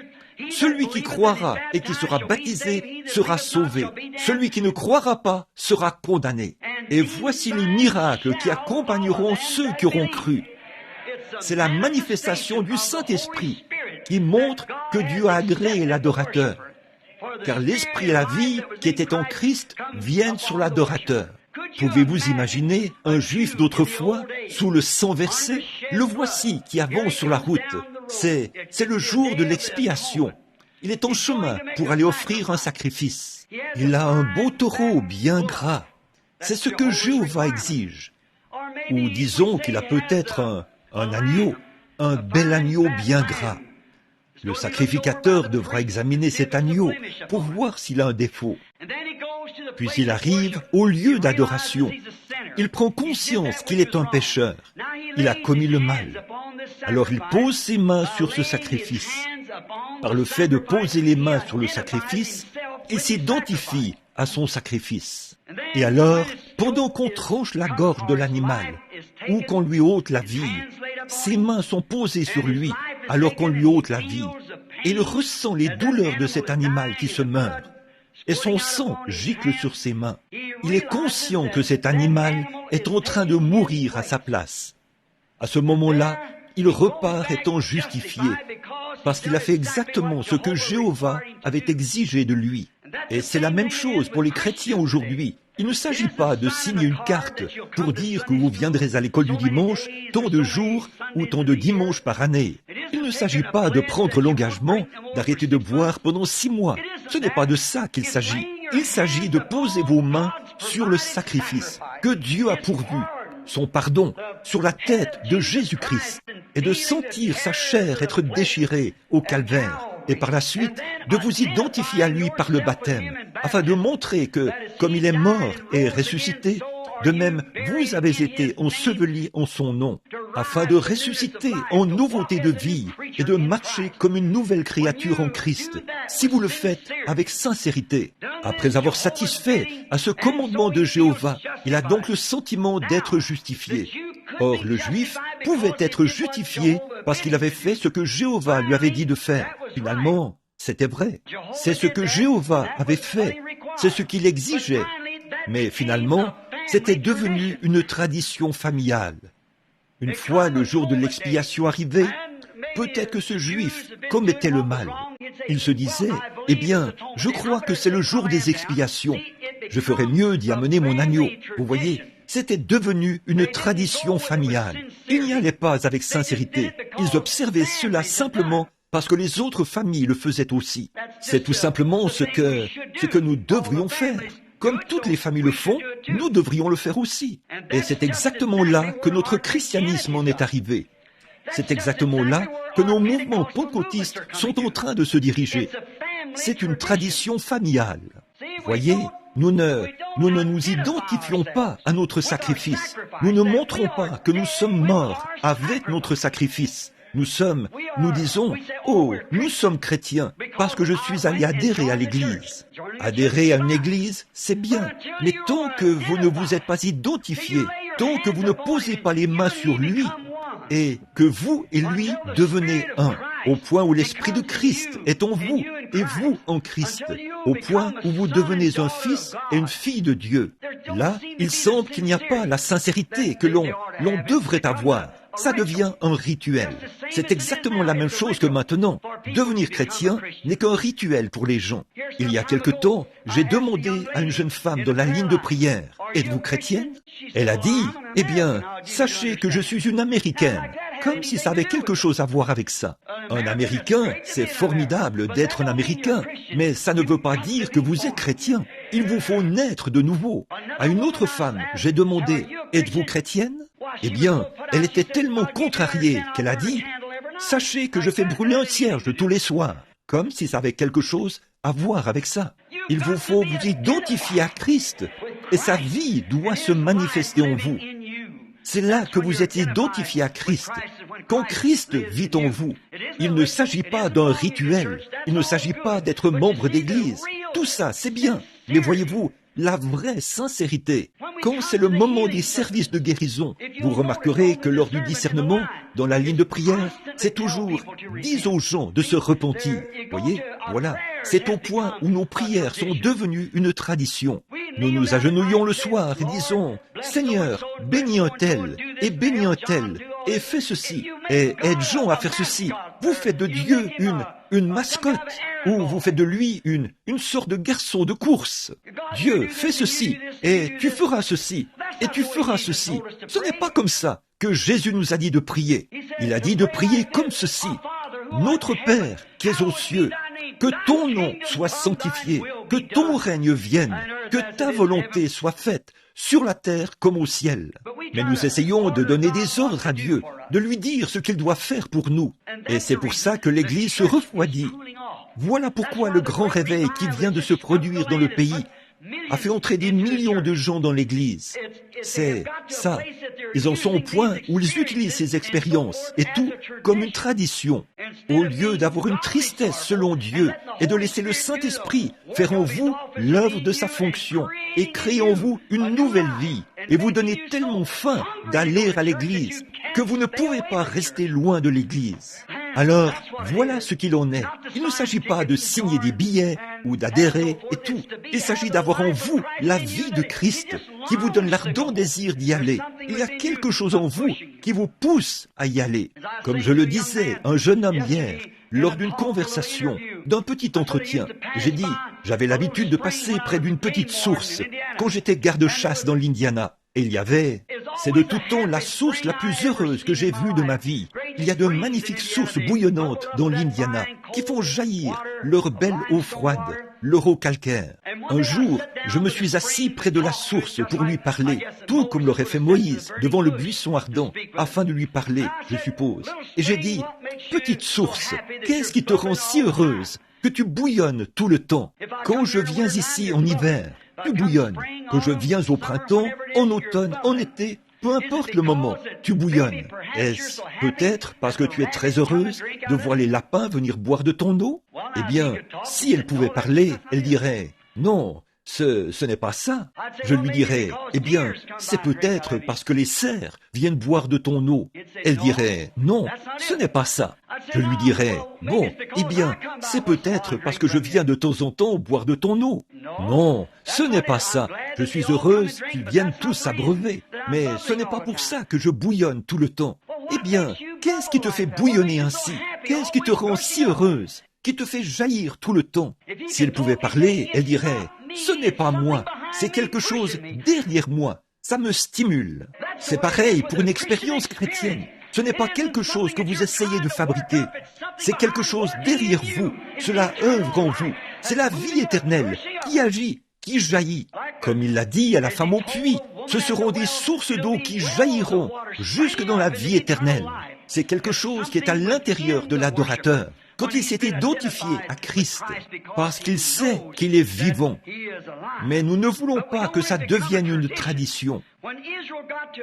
Celui qui croira et qui sera baptisé sera sauvé. Celui qui ne croira pas sera condamné. Et voici les miracles qui accompagneront ceux qui auront cru. C'est la manifestation du Saint-Esprit qui montre que Dieu a agréé l'adorateur. Car l'Esprit et la vie qui étaient en Christ viennent sur l'adorateur. Pouvez-vous imaginer un juif d'autrefois, sous le sang versé? Le voici qui avance sur la route. C'est le jour de l'expiation. Il est en chemin pour aller offrir un sacrifice. Il a un beau taureau bien gras. C'est ce que Jéhovah exige. Ou disons qu'il a peut-être un agneau, un bel agneau bien gras. Le sacrificateur devra examiner cet agneau pour voir s'il a un défaut. Puis il arrive au lieu d'adoration. Il prend conscience qu'il est un pécheur. Il a commis le mal. Alors il pose ses mains sur ce sacrifice. Par le fait de poser les mains sur le sacrifice, il s'identifie à son sacrifice. Et alors, pendant qu'on tranche la gorge de l'animal, ou qu'on lui ôte la vie, ses mains sont posées sur lui alors qu'on lui ôte la vie. Et il ressent les douleurs de cet animal qui se meurt. Et son sang gicle sur ses mains. Il est conscient que cet animal est en train de mourir à sa place. À ce moment-là, il repart étant justifié, parce qu'il a fait exactement ce que Jéhovah avait exigé de lui. Et c'est la même chose pour les chrétiens aujourd'hui. Il ne s'agit pas de signer une carte pour dire que vous viendrez à l'école du dimanche tant de jours ou tant de dimanches par année. Il ne s'agit pas de prendre l'engagement d'arrêter de boire pendant 6 mois. Ce n'est pas de ça qu'il s'agit. Il s'agit de poser vos mains sur le sacrifice que Dieu a pourvu, son pardon, sur la tête de Jésus-Christ, et de sentir sa chair être déchirée au calvaire, et par la suite de vous identifier à lui par le baptême, afin de montrer que, comme il est mort et ressuscité, de même vous avez été ensevelis en son nom, afin de ressusciter en nouveauté de vie et de marcher comme une nouvelle créature en Christ, si vous le faites avec sincérité. Après avoir satisfait à ce commandement de Jéhovah, il a donc le sentiment d'être justifié. Or, le Juif pouvait être justifié parce qu'il avait fait ce que Jéhovah lui avait dit de faire. Finalement, c'était vrai. C'est ce que Jéhovah avait fait. C'est ce qu'il exigeait. Mais finalement, c'était devenu une tradition familiale. Une fois le jour de l'expiation arrivé, peut-être que ce Juif commettait le mal. Il se disait, « Eh bien, je crois que c'est le jour des expiations. Je ferais mieux d'y amener mon agneau. » Vous voyez, C'était devenu une tradition familiale. Ils n'y allaient pas avec sincérité. Ils observaient cela simplement parce que les autres familles le faisaient aussi. C'est tout simplement ce que nous devrions faire. Comme toutes les familles le font, nous devrions le faire aussi. Et c'est exactement là que notre christianisme en est arrivé. C'est exactement là que nos mouvements pentecôtistes sont en train de se diriger. C'est une tradition familiale. Voyez, nous ne nous identifions pas à notre sacrifice. Nous ne montrons pas que nous sommes morts avec notre sacrifice. Nous disons, oh, nous sommes chrétiens parce que je suis allé adhérer à l'église. Adhérer à une église, c'est bien, mais tant que vous ne vous êtes pas identifié, tant que vous ne posez pas les mains sur lui, et que vous et lui devenez un, au point où l'Esprit de Christ est en vous, et vous en Christ, au point où vous devenez un fils et une fille de Dieu. Là, il semble qu'il n'y a pas la sincérité que l'on devrait avoir. Ça devient un rituel. C'est exactement la même chose que maintenant. Devenir chrétien n'est qu'un rituel pour les gens. Il y a quelque temps, j'ai demandé à une jeune femme dans la ligne de prière, « Êtes-vous chrétienne ?» Elle a dit, « Eh bien, sachez que je suis une Américaine. » Comme si ça avait quelque chose à voir avec ça. Un Américain, c'est formidable d'être un Américain, mais ça ne veut pas dire que vous êtes chrétien. Il vous faut naître de nouveau. À une autre femme, j'ai demandé, « Êtes-vous chrétienne ?» Eh bien, elle était tellement contrariée qu'elle a dit, « Sachez que je fais brûler un cierge tous les soirs. » Comme si ça avait quelque chose à voir avec ça. Il vous faut vous identifier à Christ, et sa vie doit se manifester en vous. C'est là que vous êtes identifié à Christ. Quand Christ vit en vous, il ne s'agit pas d'un rituel, il ne s'agit pas d'être membre d'église. Tout ça, c'est bien, mais voyez-vous, la vraie sincérité, quand c'est le moment des services de guérison, vous remarquerez que lors du discernement, dans la ligne de prière, c'est toujours « dis aux gens de se repentir ». Voyez, voilà, c'est au point où nos prières sont devenues une tradition. Nous nous agenouillons le soir et disons « Seigneur, bénis un tel, et bénis un tel, et fais ceci, et aide Jean à faire ceci. » Vous faites de Dieu une mascotte, ou vous faites de lui une sorte de garçon de course. Dieu, fais ceci, et tu feras ceci, et tu feras ceci. Ce n'est pas comme ça que Jésus nous a dit de prier. Il a dit de prier comme ceci. Notre Père qui es aux cieux, que ton nom soit sanctifié, que ton règne vienne, que ta volonté soit faite sur la terre comme au ciel. Mais nous essayons de donner des ordres à Dieu, de lui dire ce qu'il doit faire pour nous. Et c'est pour ça que l'Église se refroidit. Voilà pourquoi le grand réveil qui vient de se produire dans le pays a fait entrer des millions de gens dans l'Église. C'est ça. Ils en sont au point où ils utilisent ces expériences et tout comme une tradition. Au lieu d'avoir une tristesse selon Dieu et de laisser le Saint-Esprit faire en vous l'œuvre de sa fonction et créer en vous une nouvelle vie et vous donner tellement faim d'aller à l'Église que vous ne pouvez pas rester loin de l'Église. Alors, voilà ce qu'il en est. Il ne s'agit pas de signer des billets ou d'adhérer et tout. Il s'agit d'avoir en vous la vie de Christ qui vous donne l'ardent désir d'y aller. Il y a quelque chose en vous qui vous pousse à y aller. Comme je le disais, un jeune homme hier, lors d'une conversation, d'un petit entretien, j'ai dit, j'avais l'habitude de passer près d'une petite source quand j'étais garde-chasse dans l'Indiana. Et il y avait, c'est de tout temps la source la plus heureuse que j'ai vue de ma vie. Il y a de magnifiques sources bouillonnantes dans l'Indiana qui font jaillir leur belle eau froide, leur eau calcaire. Un jour, je me suis assis près de la source pour lui parler, tout comme l'aurait fait Moïse devant le buisson ardent, afin de lui parler, je suppose. Et j'ai dit, petite source, qu'est-ce qui te rend si heureuse que tu bouillonnes tout le temps? Quand je viens ici en hiver, tu bouillonnes. Quand je viens au printemps, en automne, en été, peu importe le moment, tu bouillonnes. Est-ce peut-être parce que tu es très heureuse de voir les lapins venir boire de ton eau? Eh bien, si elle pouvait parler, elle dirait, non, ce n'est pas ça. Je lui dirais, eh bien, c'est peut-être parce que les cerfs viennent boire de ton eau. Elle dirait, non, ce n'est pas ça. Je lui dirais, bon, eh bien, c'est peut-être parce que je viens de temps en temps boire de ton eau. Non, ce n'est pas ça. Je suis heureuse qu'ils viennent tous s'abreuver. Mais ce n'est pas pour ça que je bouillonne tout le temps. Eh bien, qu'est-ce qui te fait bouillonner ainsi? Qu'est-ce qui te rend si heureuse? Qui te fait jaillir tout le temps? Si elle pouvait parler, elle dirait, ce n'est pas moi, c'est quelque chose derrière moi Ça me stimule. C'est pareil pour une expérience chrétienne. Ce n'est pas quelque chose que vous essayez de fabriquer. C'est quelque chose derrière vous. Cela œuvre en vous. C'est la vie éternelle qui agit, qui jaillit. Comme il l'a dit à la femme au puits, ce seront des sources d'eau qui jailliront jusque dans la vie éternelle. C'est quelque chose qui est à l'intérieur de l'adorateur. Quand il s'est identifié à Christ, parce qu'il sait qu'il est vivant. Mais nous ne voulons pas que ça devienne une tradition.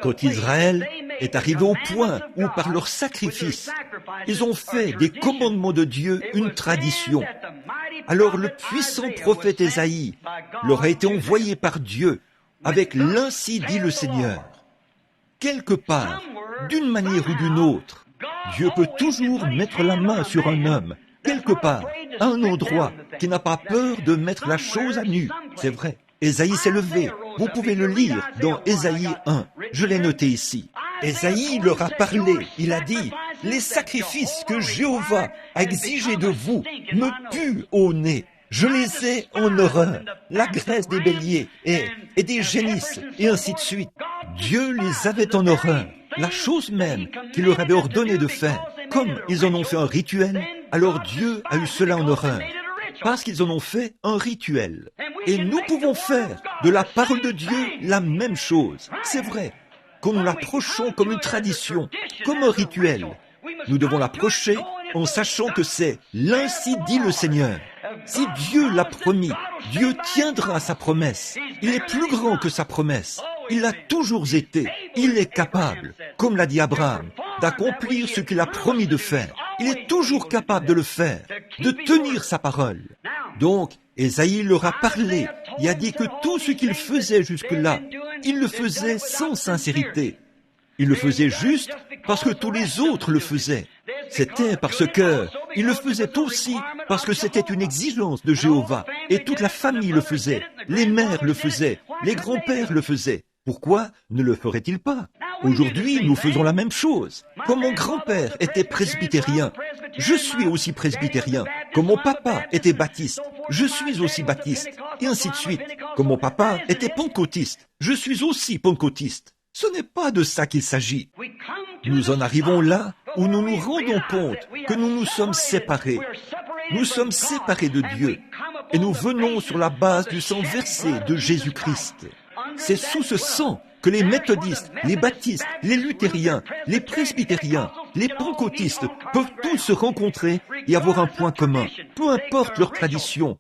Quand Israël est arrivé au point où, par leur sacrifice, ils ont fait des commandements de Dieu une tradition, alors le puissant prophète Ésaïe leur a été envoyé par Dieu avec l'Ainsi dit le Seigneur. Quelque part, d'une manière ou d'une autre, Dieu peut toujours mettre la main sur un homme, quelque part, à un endroit, qui n'a pas peur de mettre la chose à nu. C'est vrai. Ésaïe s'est levé. Vous pouvez le lire dans Ésaïe 1. Je l'ai noté ici. Ésaïe leur a parlé. Il a dit, « Les sacrifices que Jéhovah a exigés de vous me puent au nez. Je les ai en horreur. La graisse des béliers et des génisses, et ainsi de suite. » Dieu les avait en horreur. La chose même qu'il leur avait ordonné de faire. Comme ils en ont fait un rituel, alors Dieu a eu cela en horreur. Parce qu'ils en ont fait un rituel. Et nous pouvons faire de la parole de Dieu la même chose. C'est vrai. Quand nous l'approchons comme une tradition, comme un rituel, nous devons l'approcher en sachant que c'est l'Ainsi dit le Seigneur. Si Dieu l'a promis, Dieu tiendra sa promesse. Il est plus grand que sa promesse. Il l'a toujours été. Il est capable, comme l'a dit Abraham, d'accomplir ce qu'il a promis de faire. Il est toujours capable de le faire, de tenir sa parole. Donc, Ésaïe leur a parlé. Il a dit que tout ce qu'il faisait jusque-là, il le faisait sans sincérité. Il le faisait juste parce que tous les autres le faisaient. C'était parce que il le faisait aussi parce que c'était une exigence de Jéhovah. Et toute la famille le faisait. Les mères le faisaient. Les grands-pères le faisaient. Pourquoi ne le ferait-il pas? Aujourd'hui, nous faisons la même chose. Comme mon grand-père était presbytérien, je suis aussi presbytérien. Comme mon papa était baptiste, je suis aussi baptiste. Et ainsi de suite. Comme mon papa était pentecôtiste, je suis aussi pentecôtiste. Ce n'est pas de ça qu'il s'agit. Nous en arrivons là où nous nous rendons compte que nous nous sommes séparés. Nous sommes séparés de Dieu. Et nous venons sur la base du sang versé de Jésus-Christ. C'est sous ce sang que les méthodistes, les baptistes, les luthériens, les presbytériens, les pentecôtistes peuvent tous se rencontrer et avoir un point commun, peu importe leur tradition,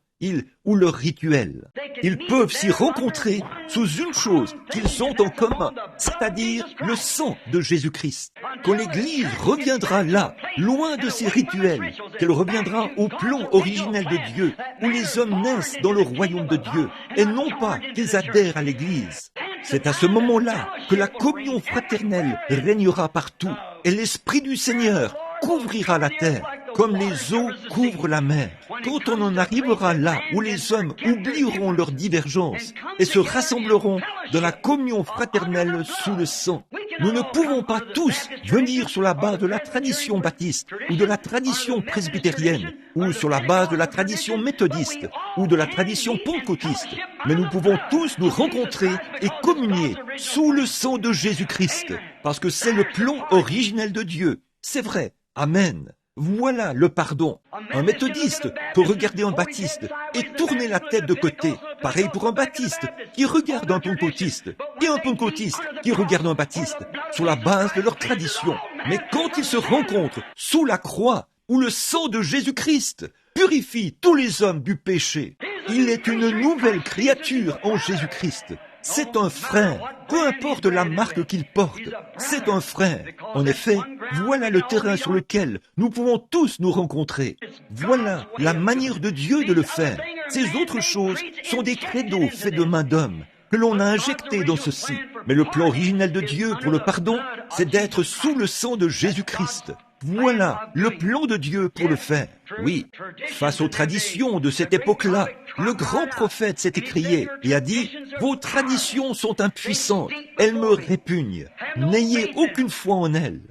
ou leur rituel. Ils peuvent s'y rencontrer sous une chose qu'ils ont en commun, c'est-à-dire le sang de Jésus-Christ. Quand l'Église reviendra là, loin de ses rituels, qu'elle reviendra au plan originel de Dieu, où les hommes naissent dans le royaume de Dieu, et non pas qu'ils adhèrent à l'Église. C'est à ce moment-là que la communion fraternelle régnera partout, et l'Esprit du Seigneur couvrira la terre, comme les eaux couvrent la mer. Quand on en arrivera là où les hommes oublieront leurs divergences et se rassembleront dans la communion fraternelle sous le sang, nous ne pouvons pas tous venir sur la base de la tradition baptiste ou de la tradition presbytérienne ou sur la base de la tradition méthodiste ou de la tradition pentecôtiste, mais nous pouvons tous nous rencontrer et communier sous le sang de Jésus-Christ, parce que c'est le plan originel de Dieu. C'est vrai. Amen. Voilà le pardon. Un méthodiste peut regarder un baptiste et tourner la tête de côté. Pareil pour un baptiste qui regarde un pentecôtiste et un pentecôtiste qui regarde un baptiste sur la base de leur tradition. Mais quand ils se rencontrent sous la croix où le sang de Jésus-Christ purifie tous les hommes du péché, il est une nouvelle créature en Jésus-Christ. C'est un frère, peu importe la marque qu'il porte, c'est un frère. En effet, voilà le terrain sur lequel nous pouvons tous nous rencontrer. Voilà la manière de Dieu de le faire. Ces autres choses sont des credos faits de main d'homme que l'on a injectés dans ceci. Mais le plan originel de Dieu pour le pardon, c'est d'être sous le sang de Jésus-Christ. Voilà le plan de Dieu pour le faire. Oui, face aux traditions de cette époque-là, le grand prophète s'est écrié et a dit « Vos traditions sont impuissantes, elles me répugnent, n'ayez aucune foi en elles. »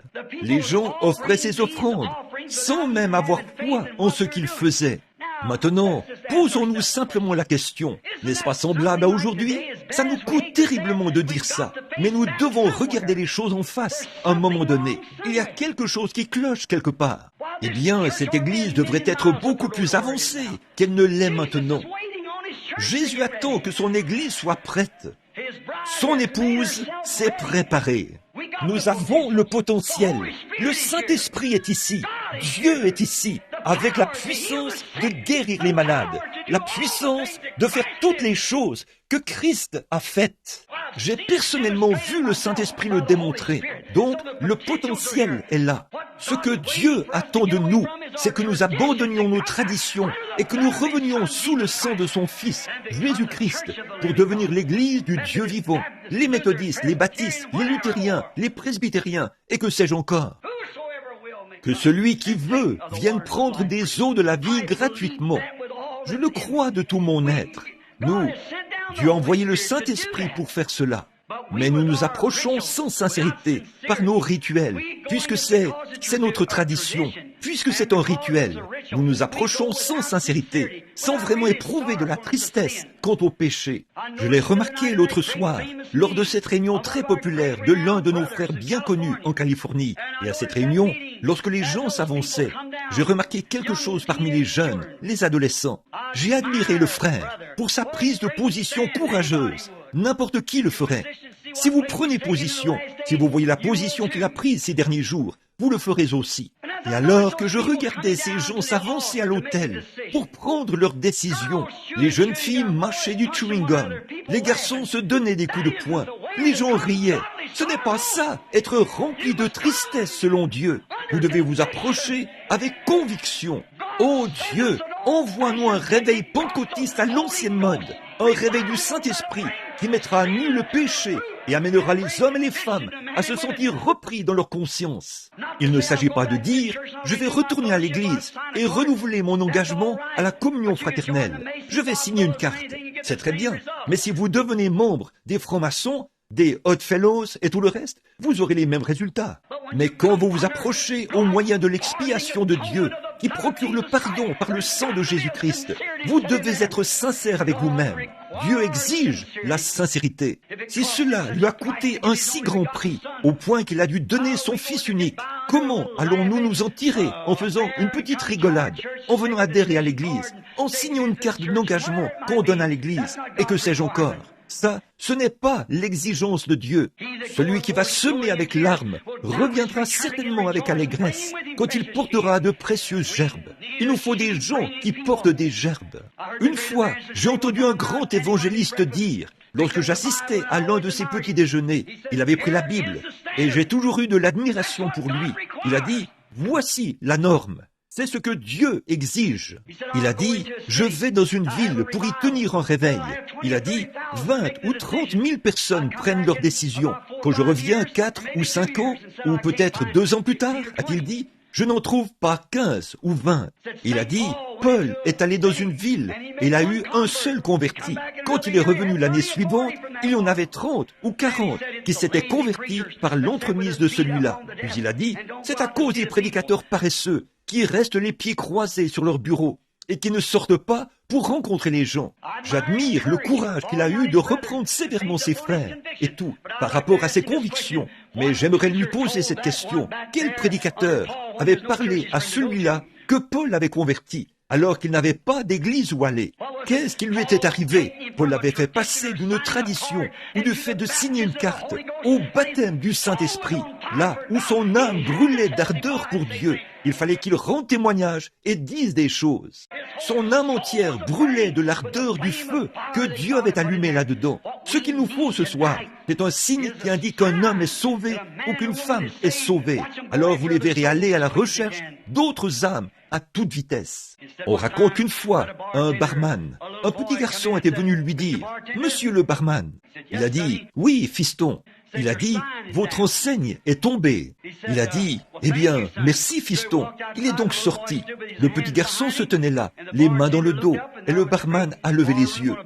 Les gens offraient ces offrandes sans même avoir foi en ce qu'ils faisaient. Maintenant, posons-nous simplement la question, n'est-ce pas semblable à aujourd'hui? Ça nous coûte terriblement de dire ça, mais nous devons regarder les choses en face à un moment donné. Il y a quelque chose qui cloche quelque part. Eh bien, cette Église devrait être beaucoup plus avancée qu'elle ne l'est maintenant. Jésus attend que son Église soit prête. Son épouse s'est préparée. Nous avons le potentiel. Le Saint-Esprit est ici. Dieu est ici, avec la puissance de guérir les malades, la puissance de faire toutes les choses que Christ a faites. J'ai personnellement vu le Saint-Esprit le démontrer. Donc, le potentiel est là. Ce que Dieu attend de nous, c'est que nous abandonnions nos traditions et que nous revenions sous le sang de son Fils, Jésus-Christ, pour devenir l'Église du Dieu vivant, les méthodistes, les baptistes, les luthériens, les presbytériens, et que sais-je encore. Que celui qui veut vienne prendre des eaux de la vie gratuitement. Je le crois de tout mon être. Nous, Dieu a envoyé le Saint-Esprit pour faire cela. Mais nous nous approchons sans sincérité, par nos rituels, puisque c'est notre tradition, puisque c'est un rituel. Nous nous approchons sans sincérité, sans vraiment éprouver de la tristesse quant au péché. Je l'ai remarqué l'autre soir, lors de cette réunion très populaire de l'un de nos frères bien connus en Californie. Et à cette réunion, lorsque les gens s'avançaient, j'ai remarqué quelque chose parmi les jeunes, les adolescents. J'ai admiré le frère pour sa prise de position courageuse. N'importe qui le ferait. Si vous prenez position, si vous voyez la position qu'il a prise ces derniers jours, vous le ferez aussi. Et alors que je regardais ces gens s'avancer à l'autel pour prendre leurs décisions, les jeunes filles mâchaient du chewing-gum, les garçons se donnaient des coups de poing, les gens riaient. Ce n'est pas ça, être rempli de tristesse selon Dieu. Vous devez vous approcher avec conviction. Oh Dieu, envoie-nous un réveil pentecôtiste à l'ancienne mode, un réveil du Saint-Esprit qui mettra à nu le péché et amènera les hommes et les femmes à se sentir repris dans leur conscience. Il ne s'agit pas de dire « je vais retourner à l'église et renouveler mon engagement à la communion fraternelle. Je vais signer une carte. » C'est très bien, mais si vous devenez membre des francs-maçons, des Odd Fellows et tout le reste, vous aurez les mêmes résultats. Mais quand vous vous approchez au moyen de l'expiation de Dieu, qui procure le pardon par le sang de Jésus-Christ, vous devez être sincère avec vous-même. Dieu exige la sincérité. Si cela lui a coûté un si grand prix, au point qu'il a dû donner son Fils unique, comment allons-nous nous en tirer en faisant une petite rigolade, en venant adhérer à l'Église, en signant une carte d'engagement qu'on donne à l'Église, et que sais-je encore? Ça, ce n'est pas l'exigence de Dieu. Celui qui va semer avec larmes reviendra certainement avec allégresse quand il portera de précieuses gerbes. Il nous faut des gens qui portent des gerbes. Une fois, j'ai entendu un grand évangéliste dire, lorsque j'assistais à l'un de ses petits déjeuners, il avait pris la Bible, et j'ai toujours eu de l'admiration pour lui. Il a dit, voici la norme. C'est ce que Dieu exige. Il a dit, je vais dans une ville pour y tenir un réveil. Il a dit, 20 ou 30 000 personnes prennent leurs décisions. Quand je reviens 4 ou 5 ans, ou peut-être 2 ans plus tard, a-t-il dit, je n'en trouve pas 15 ou 20. Il a dit, Paul est allé dans une ville et il a eu un seul converti. Quand il est revenu l'année suivante, il y en avait 30 ou 40 qui s'étaient convertis par l'entremise de celui-là. Puis il a dit, c'est à cause des prédicateurs paresseux qui restent les pieds croisés sur leur bureau et qui ne sortent pas pour rencontrer les gens. J'admire le courage qu'il a eu de reprendre sévèrement ses frères et tout, par rapport à ses convictions. Mais j'aimerais lui poser cette question. Quel prédicateur avait parlé à celui-là que Paul avait converti, alors qu'il n'avait pas d'église où aller? Qu'est-ce qui lui était arrivé? Paul l'avait fait passer d'une tradition ou du fait de signer une carte au baptême du Saint-Esprit, là où son âme brûlait d'ardeur pour Dieu. Il fallait qu'il rende témoignage et dise des choses. Son âme entière brûlait de l'ardeur du feu que Dieu avait allumé là-dedans. Ce qu'il nous faut ce soir, c'est un signe qui indique qu'un homme est sauvé ou qu'une femme est sauvée. Alors vous les verrez aller à la recherche d'autres âmes à toute vitesse. On raconte qu'une fois, un barman, un petit garçon était venu lui dire, « Monsieur le barman », il a dit, « Oui, fiston ». Il a dit, « Votre enseigne est tombée ». Il a dit, « Eh bien, merci fiston ». Il est donc sorti. Le petit garçon se tenait là, les mains dans le dos, et le barman a levé les yeux.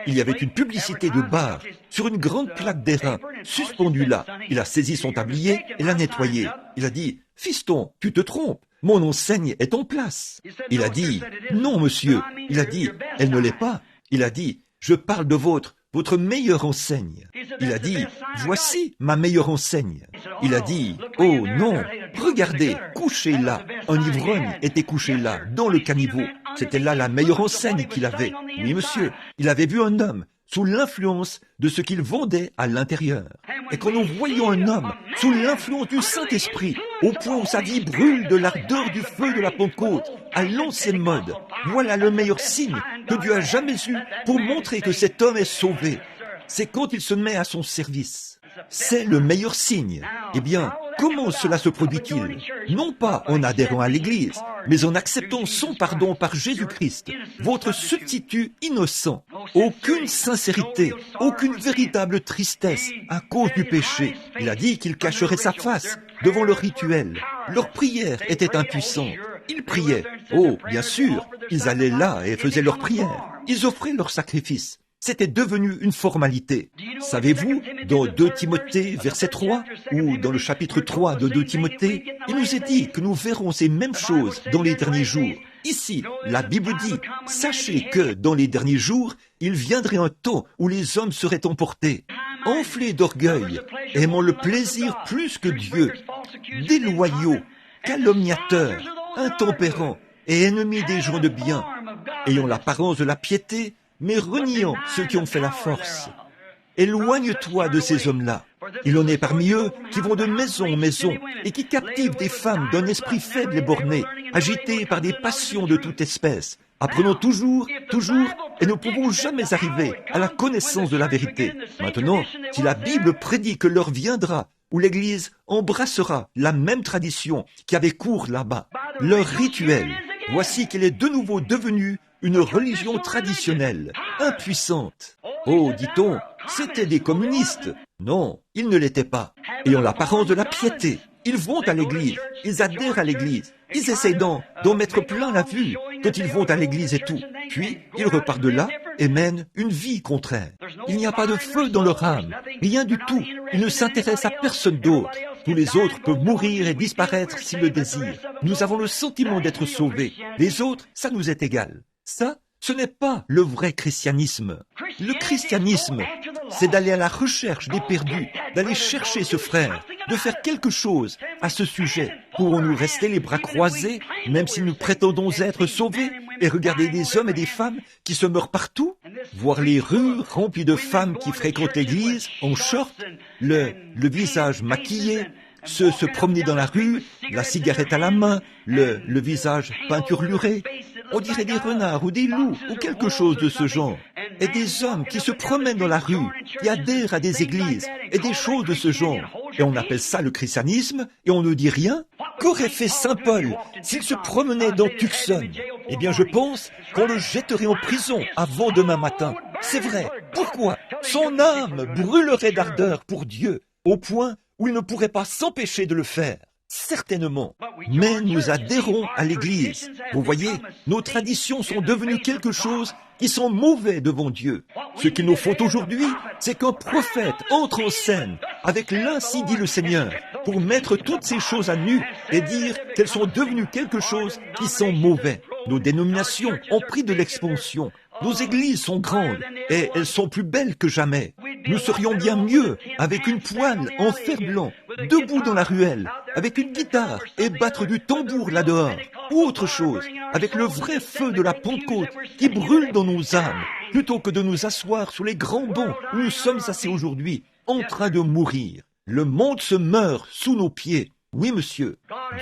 Il y avait une publicité de bar sur une grande plaque d'airain, suspendue là. Il a saisi son tablier et l'a nettoyé. Il a dit, « Fiston, tu te trompes. Mon enseigne est en place. » Il a dit, « Non, monsieur. » Il a dit, « Elle ne l'est pas. » Il a dit, « Je parle de votre votre meilleure enseigne. Il a dit, voici ma meilleure enseigne. Il a dit, oh non, regardez, couché là, un ivrogne était couché là, dans le caniveau. C'était là la meilleure enseigne qu'il avait. Oui, monsieur, il avait vu un homme sous l'influence de ce qu'il vendait à l'intérieur. Et quand nous voyons un homme sous l'influence du Saint-Esprit, au point où sa vie brûle de l'ardeur du feu de la Pentecôte, à l'ancienne mode, voilà le meilleur signe que Dieu a jamais eu pour montrer que cet homme est sauvé. C'est quand il se met à son service. C'est le meilleur signe. Eh bien, comment cela se produit-il? Non pas en adhérant à l'Église, mais en acceptant son pardon par Jésus-Christ, votre substitut innocent. Aucune sincérité, aucune véritable tristesse à cause du péché. Il a dit qu'il cacherait sa face devant leur rituel. Leur prière était impuissante. Ils priaient. Oh, bien sûr, ils allaient là et faisaient leur prière. Ils offraient leur sacrifice. C'était devenu une formalité. Savez-vous, dans 2 Timothée, verset 3, ou dans le chapitre 3 de 2 Timothée, il nous est dit que nous verrons ces mêmes choses dans les derniers jours. Ici, la Bible dit, sachez que dans les derniers jours, il viendrait un temps où les hommes seraient emportés, enflés d'orgueil, aimant le plaisir plus que Dieu, déloyaux, calomniateurs, intempérants et ennemis des gens de bien, ayant l'apparence de la piété, mais reniant ceux qui ont fait la force. Éloigne-toi de ces hommes-là. Il en est parmi eux qui vont de maison en maison et qui captivent des femmes d'un esprit faible et borné, agitées par des passions de toute espèce. Apprenons toujours, et ne pouvons jamais arriver à la connaissance de la vérité. Maintenant, si la Bible prédit que l'heure viendra où l'Église embrassera la même tradition qui avait cours là-bas, leur rituel, voici qu'elle est de nouveau devenue une religion traditionnelle, impuissante. Oh, dit-on, c'étaient des communistes. Non, ils ne l'étaient pas. Ayant l'apparence de la piété, ils vont à l'église, ils adhèrent à l'église, ils essayent d'en mettre plein la vue quand ils vont à l'église et tout. Puis, ils repartent de là et mènent une vie contraire. Il n'y a pas de feu dans leur âme, rien du tout. Ils ne s'intéressent à personne d'autre. Tous les autres peuvent mourir et disparaître s'ils le désirent. Nous avons le sentiment d'être sauvés. Les autres, ça nous est égal. Ça, ce n'est pas le vrai christianisme. Le christianisme, c'est d'aller à la recherche des perdus, d'aller chercher ce frère, de faire quelque chose à ce sujet. Pourrons-nous rester les bras croisés, même si nous prétendons être sauvés, et regarder des hommes et des femmes qui se meurent partout? Voir les rues remplies de femmes qui fréquentent l'église, en short, le visage maquillé, se promener dans la rue, la cigarette à la main, le visage peinturluré. On dirait des renards ou des loups ou quelque chose de ce genre. Et des hommes qui se promènent dans la rue, qui adhèrent à des églises et des choses de ce genre. Et on appelle ça le christianisme et on ne dit rien. Qu'aurait fait Saint Paul s'il se promenait dans Tucson? Eh bien, je pense qu'on le jetterait en prison avant demain matin. C'est vrai. Pourquoi? Son âme brûlerait d'ardeur pour Dieu, au point où il ne pourrait pas s'empêcher de le faire. Certainement. Mais nous adhérons à l'Église. Vous voyez, nos traditions sont devenues quelque chose qui sont mauvais devant Dieu. Ce qu'il nous faut aujourd'hui, c'est qu'un prophète entre en scène avec l'Ainsi dit le Seigneur pour mettre toutes ces choses à nu et dire qu'elles sont devenues quelque chose qui sont mauvais. Nos dénominations ont pris de l'expansion. Nos églises sont grandes et elles sont plus belles que jamais. Nous serions bien mieux avec une poêle en fer blanc, debout dans la ruelle, avec une guitare et battre du tambour là-dehors, ou autre chose, avec le vrai feu de la Pentecôte qui brûle dans nos âmes, plutôt que de nous asseoir sur les grands bancs où nous sommes assis aujourd'hui, en train de mourir. Le monde se meurt sous nos pieds. Oui, monsieur,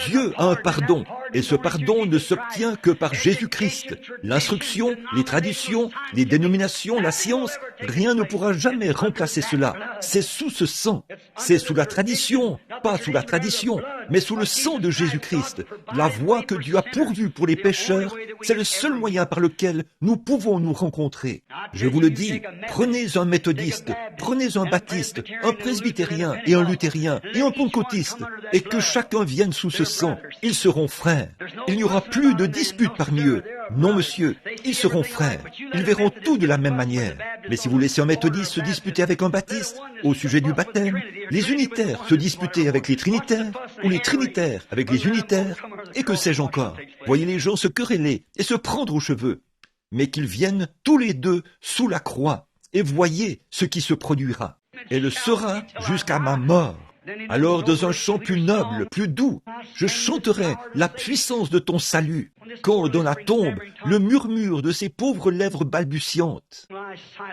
Dieu a un pardon, et ce pardon ne s'obtient que par Jésus-Christ. L'instruction, les traditions, les dénominations, la science, rien ne pourra jamais remplacer cela. C'est sous ce sang. C'est sous la tradition, pas sous la tradition, mais sous le sang de Jésus-Christ. La voie que Dieu a pourvue pour les pécheurs, c'est le seul moyen par lequel nous pouvons nous rencontrer. Je vous le dis, prenez un méthodiste, prenez un baptiste, un presbytérien et un luthérien et un pentecôtiste, et que chacun vienne sous ce sang. Ils seront frères. Il n'y aura plus de dispute parmi eux. Non, monsieur, ils seront frères. Ils verront tout de la même manière. Mais si vous laissez un méthodiste se disputer avec un baptiste au sujet du baptême, les unitaires se disputer avec les trinitaires, ou les trinitaires avec les unitaires, et que sais-je encore. Voyez les gens se quereller et se prendre aux cheveux. Mais qu'ils viennent tous les deux sous la croix. et voyez ce qui se produira. Elle sera jusqu'à ma mort. Alors, dans un chant plus noble, plus doux, je chanterai la puissance de ton salut. Quand, dans la tombe, le murmure de ces pauvres lèvres balbutiantes,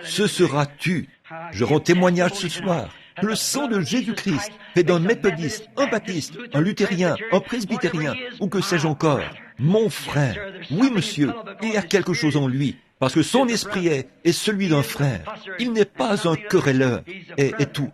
ce sera tu. Je rends témoignage ce soir que le sang de Jésus-Christ fait d'un méthodiste, un baptiste, un luthérien, un presbytérien, ou que sais-je encore, mon frère. Oui, monsieur, il y a quelque chose en lui. Parce que son esprit est celui d'un frère. Il n'est pas un querelleur et tout.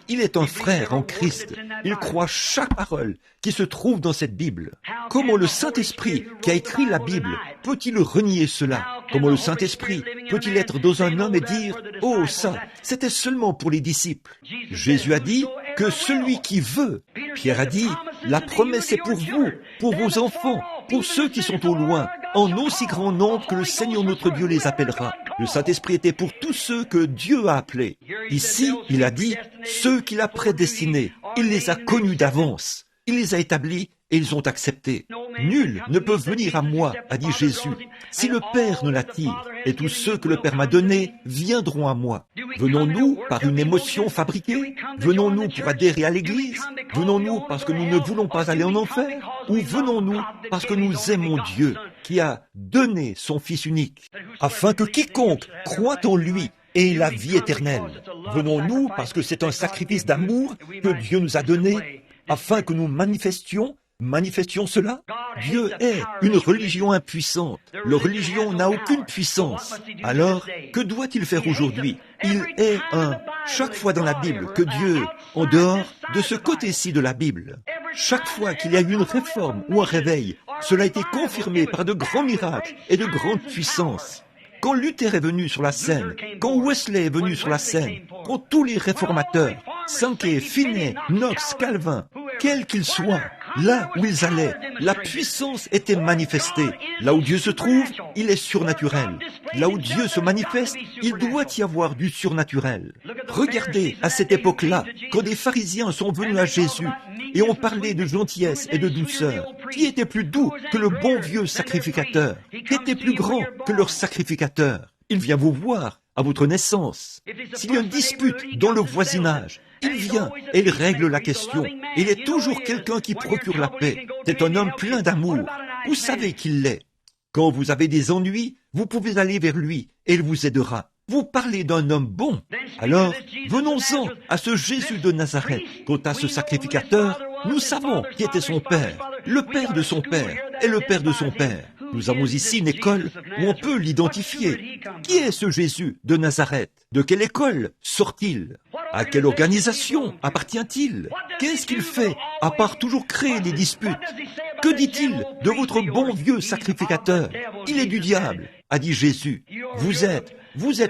Il est un frère en Christ. Il croit chaque parole qui se trouve dans cette Bible. Comment le Saint-Esprit qui a écrit la Bible peut-il renier cela? Comment le Saint-Esprit peut-il être dans un homme et dire « Oh, ça, c'était seulement pour les disciples ». Jésus a dit que celui qui veut, Pierre a dit « La promesse est pour vous, pour vos enfants, pour ceux qui sont au loin, en aussi grand nombre que le Seigneur notre Dieu les appellera. » Le Saint-Esprit était pour tous ceux que Dieu a appelés. Ici, il a dit « Ceux qu'il a prédestinés, il les a connus d'avance. Il les a établis et ils ont accepté. Nul ne peut venir à moi, a dit Jésus, si le Père ne l'attire, et tous ceux que le Père m'a donnés viendront à moi. Venons-nous par une émotion fabriquée? Venons-nous pour adhérer à l'Église? Venons-nous parce que nous ne voulons pas aller en enfer? Ou venons-nous parce que nous aimons Dieu, qui a donné son Fils unique, afin que quiconque croit en lui ait la vie éternelle? Venons-nous parce que c'est un sacrifice d'amour que Dieu nous a donné, afin que nous manifestions cela? Dieu est une religion impuissante. La religion n'a aucune puissance. Alors, que doit-il faire aujourd'hui? Il est chaque fois dans la Bible que Dieu, en dehors de ce côté-ci de la Bible, chaque fois qu'il y a eu une réforme ou un réveil, cela a été confirmé par de grands miracles et de grandes puissances. Quand Luther est venu sur la scène, quand Wesley est venu sur la scène, quand tous les réformateurs, Sankey, Finney, Knox, Calvin, quels qu'ils soient, là où ils allaient, la puissance était manifestée. Là où Dieu se trouve, il est surnaturel. Là où Dieu se manifeste, il doit y avoir du surnaturel. Regardez à cette époque-là, quand des pharisiens sont venus à Jésus et ont parlé de gentillesse et de douceur. Qui était plus doux que le bon vieux sacrificateur? Qui était plus grand que leur sacrificateur? Il vient vous voir à votre naissance. S'il y a une dispute dans le voisinage, il vient et il règle la question. Il est toujours quelqu'un qui procure la paix. C'est un homme plein d'amour. Vous savez qu'il l'est. Quand vous avez des ennuis, vous pouvez aller vers lui et il vous aidera. Vous parlez d'un homme bon. Alors, venons-en à ce Jésus de Nazareth. Quant à ce sacrificateur, nous savons qui était son père, le père de son père et le père de son père. Nous avons ici une école où on peut l'identifier. Qui est ce Jésus de Nazareth? De quelle école sort-il? À quelle organisation appartient-il? Qu'est-ce qu'il fait, à part toujours créer des disputes? Que dit-il de votre bon vieux sacrificateur? Il est du diable, a dit Jésus. Vous êtes vous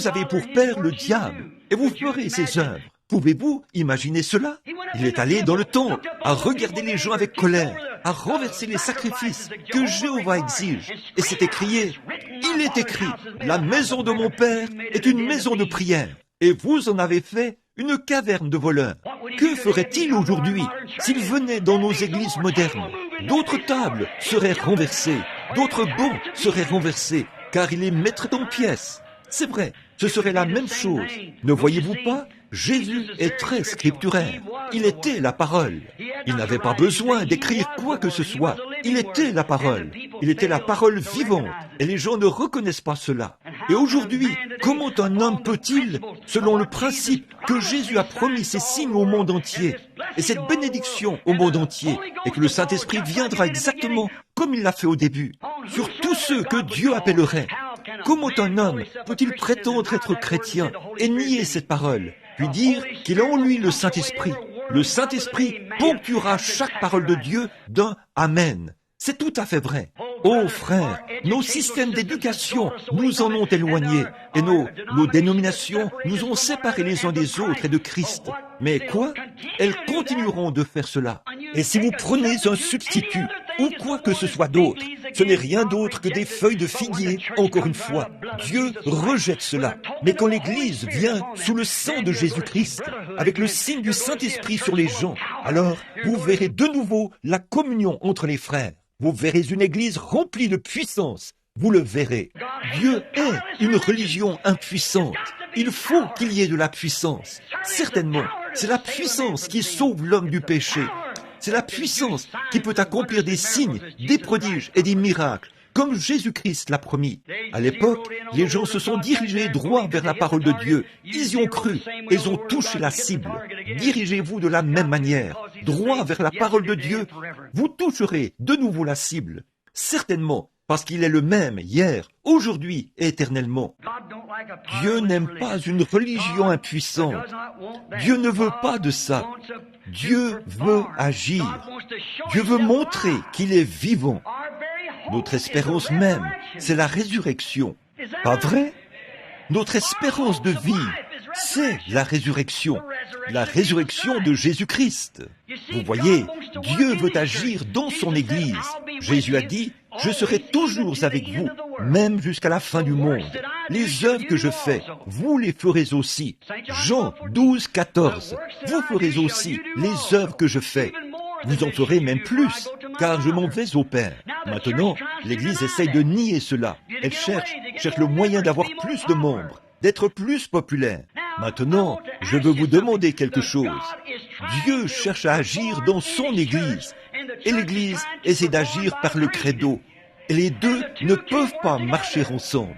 avez pour père le diable, et vous ferez ses œuvres. Pouvez-vous imaginer cela? Il est allé dans le temple, à regarder les gens avec colère, à renverser les sacrifices que Jéhovah exige. Et c'est écrié, il est écrit, la maison de mon père est une maison de prière, et vous en avez fait une caverne de voleurs. Que ferait-il aujourd'hui s'il venait dans nos églises modernes? D'autres tables seraient renversées, d'autres bancs seraient renversés, car il les mettrait en pièces. C'est vrai, ce serait la même chose. Ne voyez-vous pas? Jésus est très scripturaire. Il était la parole. Il n'avait pas besoin d'écrire quoi que ce soit. Il était la parole. Il était la parole vivante. Et les gens ne reconnaissent pas cela. Et aujourd'hui, comment un homme peut-il, selon le principe que Jésus a promis ces signes au monde entier, et cette bénédiction au monde entier, et que le Saint-Esprit viendra exactement comme il l'a fait au début, sur tous ceux que Dieu appellerait, comment un homme peut-il prétendre être chrétien et nier cette parole, puis dire qu'il a en lui le Saint-Esprit? Le Saint-Esprit ponctuera chaque parole de Dieu d'un « Amen ». C'est tout à fait vrai. Oh frères, nos systèmes d'éducation nous en ont éloignés et nos dénominations nous ont séparés les uns des autres et de Christ. Mais quoi? Elles continueront de faire cela. Et si vous prenez un substitut ou quoi que ce soit d'autre, ce n'est rien d'autre que des feuilles de figuier, encore une fois. Dieu rejette cela. Mais quand l'Église vient sous le sang de Jésus-Christ, avec le signe du Saint-Esprit sur les gens, alors vous verrez de nouveau la communion entre les frères. Vous verrez une Église remplie de puissance, vous le verrez. Dieu est une religion impuissante. Il faut qu'il y ait de la puissance. Certainement, c'est la puissance qui sauve l'homme du péché. C'est la puissance qui peut accomplir des signes, des prodiges et des miracles, comme Jésus-Christ l'a promis. À l'époque, les gens se sont dirigés droit vers la parole de Dieu. Ils y ont cru. Ils ont touché la cible. Dirigez-vous de la même manière, droit vers la parole de Dieu. Vous toucherez de nouveau la cible. Certainement, parce qu'il est le même hier, aujourd'hui et éternellement. Dieu n'aime pas une religion impuissante. Dieu ne veut pas de ça. Dieu veut agir. Dieu veut montrer qu'il est vivant. Notre espérance même, c'est la résurrection. Pas vrai? Notre espérance de vie, c'est la résurrection de Jésus-Christ. Vous voyez, Dieu veut agir dans son Église. Jésus a dit, « Je serai toujours avec vous, même jusqu'à la fin du monde. Les œuvres que je fais, vous les ferez aussi. » Jean 12, 14. Vous ferez aussi les œuvres que je fais. Vous en ferez même plus, car je m'en vais au Père. Maintenant, l'Église essaye de nier cela. Elle cherche le moyen d'avoir plus de membres, d'être plus populaire. Maintenant, je veux vous demander quelque chose. Dieu cherche à agir dans son Église, et l'Église essaie d'agir par le credo. Et les deux ne peuvent pas marcher ensemble.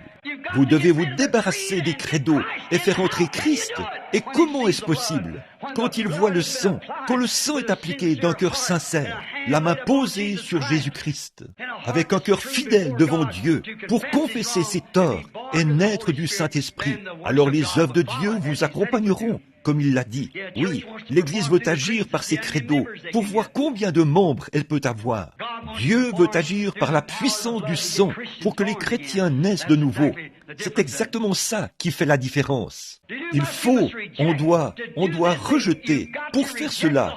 Vous devez vous débarrasser des credos et faire entrer Christ. Et comment est-ce possible? Quand il voit le sang, quand le sang est appliqué d'un cœur sincère, la main posée sur Jésus-Christ, avec un cœur fidèle devant Dieu, pour confesser ses torts et naître du Saint-Esprit, alors les œuvres de Dieu vous accompagneront, comme il l'a dit. Oui, l'Église veut agir par ses credos pour voir combien de membres elle peut avoir. Dieu veut agir par la puissance du sang pour que les chrétiens naissent de nouveau. C'est exactement ça qui fait la différence. On doit rejeter, pour faire cela,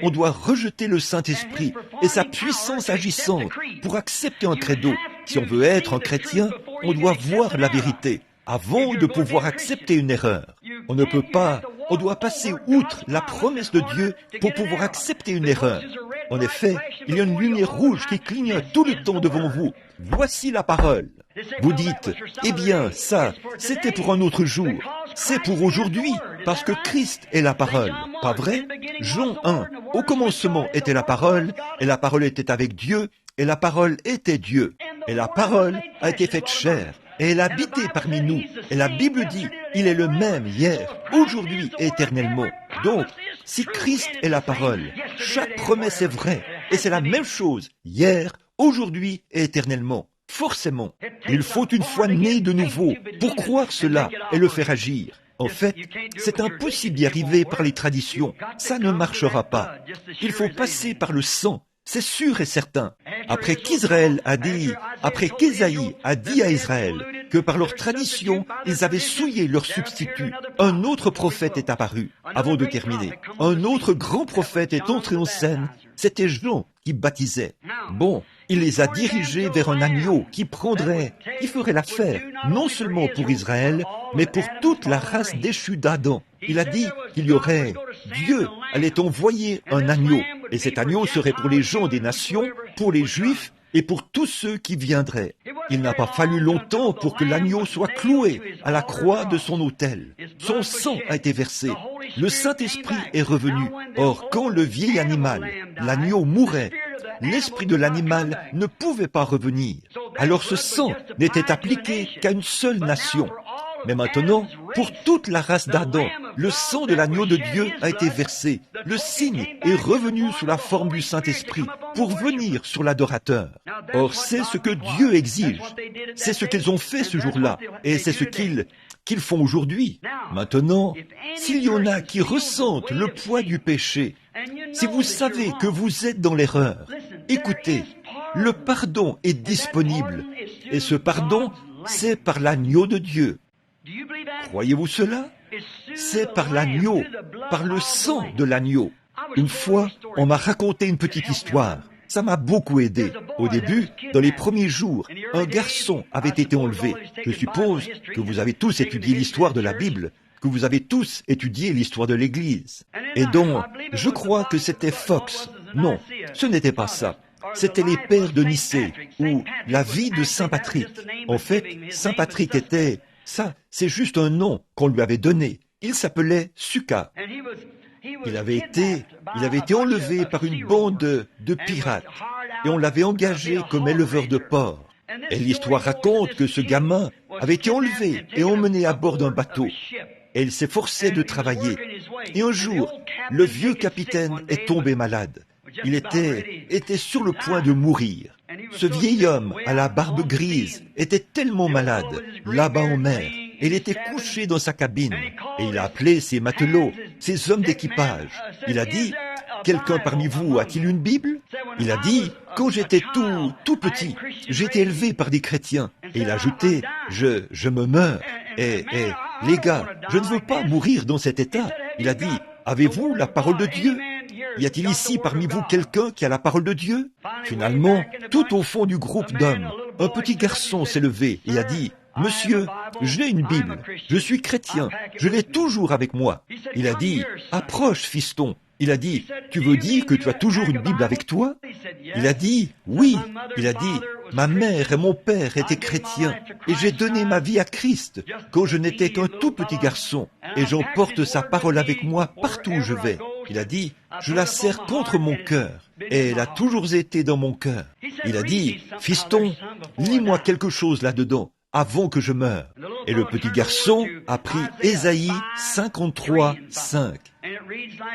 on doit rejeter le Saint-Esprit et sa puissance agissante pour accepter un credo. Si on veut être un chrétien, on doit voir la vérité avant de pouvoir accepter une erreur. On doit passer outre la promesse de Dieu pour pouvoir accepter une erreur. En effet, il y a une lumière rouge qui clignote tout le temps devant vous. Voici la parole. Vous dites, eh bien, ça, c'était pour un autre jour. C'est pour aujourd'hui, parce que Christ est la parole. Pas vrai? Jean 1. Au commencement était la parole, et la parole était avec Dieu, et la parole était Dieu. Et la parole a été faite chair, et elle habitait parmi nous. Et la Bible dit, il est le même hier, aujourd'hui et éternellement. Donc, si Christ est la parole, chaque promesse est vraie, et c'est la même chose, hier, aujourd'hui et éternellement. Forcément, il faut une foi née de nouveau pour croire cela et le faire agir. En fait, c'est impossible d'y arriver par les traditions. Ça ne marchera pas. Il faut passer par le sang. C'est sûr et certain. Après qu'Ésaïe a dit à Israël que par leur tradition, ils avaient souillé leur substitut, un autre prophète est apparu. Avant de terminer, un autre grand prophète est entré en scène. C'était Jean qui baptisait. Bon, il les a dirigés vers un agneau qui ferait l'affaire, non seulement pour Israël, mais pour toute la race déchue d'Adam. Il a dit Dieu allait envoyer un agneau, et cet agneau serait pour les gens des nations, pour les Juifs, et pour tous ceux qui viendraient. Il n'a pas fallu longtemps pour que l'agneau soit cloué à la croix de son autel. Son sang a été versé. Le Saint-Esprit est revenu. Or, quand le vieil animal, l'agneau, mourait, l'esprit de l'animal ne pouvait pas revenir. Alors ce sang n'était appliqué qu'à une seule nation. Mais maintenant, pour toute la race d'Adam, le sang de l'agneau de Dieu a été versé. Le signe est revenu sous la forme du Saint-Esprit pour venir sur l'adorateur. Or, c'est ce que Dieu exige. C'est ce qu'ils ont fait ce jour-là. Et c'est ce qu'ils font aujourd'hui. Maintenant, s'il y en a qui ressentent le poids du péché, si vous savez que vous êtes dans l'erreur, écoutez, le pardon est disponible. Et ce pardon, c'est par l'agneau de Dieu. Croyez-vous cela? C'est par l'agneau, par le sang de l'agneau. Une fois, on m'a raconté une petite histoire. Ça m'a beaucoup aidé. Au début, dans les premiers jours, un garçon avait été enlevé. Je suppose que vous avez tous étudié l'histoire de la Bible, que vous avez tous étudié l'histoire de l'Église. Et donc, je crois que c'était Fox. Non, ce n'était pas ça. c'étaient les pères de Nicée, ou la vie de Saint Patrick. En fait, Saint Patrick était, ça, c'est juste un nom qu'on lui avait donné. Il s'appelait Suka. Il avait été enlevé par une bande de pirates et on l'avait engagé comme éleveur de porcs. Et l'histoire raconte que ce gamin avait été enlevé et emmené à bord d'un bateau. Et il s'efforçait de travailler. Et un jour, le vieux capitaine est tombé malade. Il était sur le point de mourir. Ce vieil homme à la barbe grise était tellement malade, là-bas en mer. Il était couché dans sa cabine et il a appelé ses matelots, ses hommes d'équipage. Il a dit, « Quelqu'un parmi vous a-t-il une Bible ?» Il a dit, « Quand j'étais tout petit, j'ai été élevé par des chrétiens. » Et il a ajouté, « Je me meurs. Et les gars, je ne veux pas mourir dans cet état. » Il a dit, « Avez-vous la parole de Dieu ? Y a-t-il ici parmi vous quelqu'un qui a la parole de Dieu ?» Finalement, tout au fond du groupe d'hommes, un petit garçon s'est levé et a dit, « Monsieur, j'ai une Bible, je suis chrétien, je l'ai toujours avec moi. » Il a dit, « Approche, fiston. » Il a dit, « Tu veux dire que tu as toujours une Bible avec toi ?» Il a dit, « Oui. » Il a dit, « Ma mère et mon père étaient chrétiens et j'ai donné ma vie à Christ quand je n'étais qu'un tout petit garçon et j'emporte sa parole avec moi partout où je vais. » Il a dit, « Je la serre contre mon cœur et elle a toujours été dans mon cœur. » Il a dit, « Fiston, lis-moi quelque chose là-dedans avant que je meure. » Et le petit garçon a pris Ésaïe 53, 5.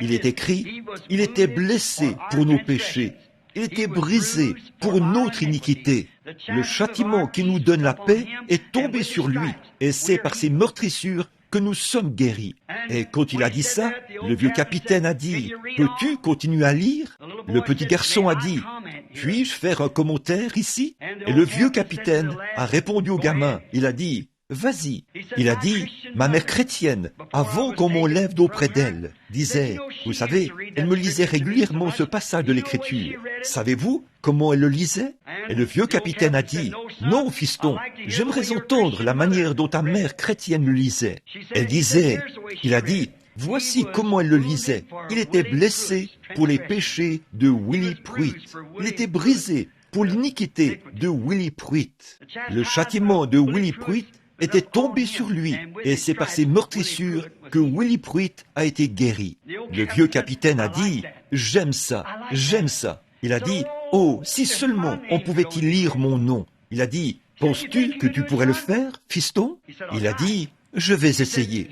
Il est écrit, « Il était blessé pour nos péchés, il était brisé pour notre iniquité. Le châtiment qui nous donne la paix est tombé sur lui, et c'est par ses meurtrissures que nous sommes guéris. » Et quand il a dit ça, le vieux capitaine a dit, « Peux-tu continuer à lire ?» Le petit garçon a dit, « Puis-je faire un commentaire ici ?» Et le vieux capitaine a répondu au gamin, il a dit, « Vas-y. » Il a dit, « Ma mère chrétienne, avant qu'on m'enlève d'auprès d'elle, disait, vous savez, elle me lisait régulièrement ce passage de l'Écriture. Savez-vous comment elle le lisait ?» Et le vieux capitaine a dit, « Non, fiston, j'aimerais entendre la manière dont ta mère chrétienne le lisait. » Elle disait, il a dit, « Voici comment elle le lisait. Il était blessé pour les péchés de Willie Pruitt. Il était brisé pour l'iniquité de Willie Pruitt. Le châtiment de Willie Pruitt était tombé sur lui, et c'est par ses meurtrissures que Willie Pruitt a été guéri. » Le vieux capitaine a dit, « J'aime ça, j'aime ça. » Il a dit, « Oh, si seulement on pouvait y lire mon nom. » Il a dit, « Penses-tu que tu pourrais le faire, fiston ?» Il a dit, « Je vais essayer. »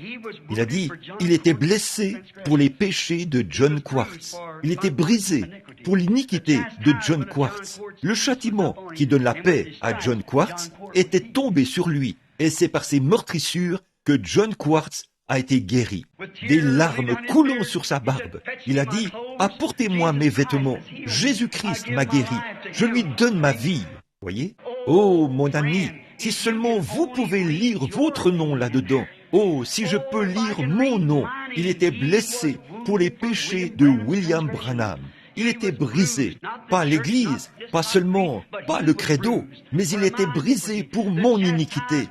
Il a dit, « Il était blessé pour les péchés de John Quartz. Il était brisé pour l'iniquité de John Quartz. Le châtiment qui donne la paix à John Quartz était tombé sur lui. Et c'est par ses meurtrissures que John Quartz a été guéri. » Des larmes coulant sur sa barbe, il a dit, « Apportez-moi mes vêtements. Jésus-Christ m'a guéri. Je lui donne ma vie. » Voyez ? Oh, mon ami, si seulement vous pouvez lire votre nom là-dedans. Oh, si je peux lire mon nom. Il était blessé pour les péchés de William Branham. Il était brisé, pas l'Église, pas seulement, pas le credo, mais il était brisé pour mon iniquité.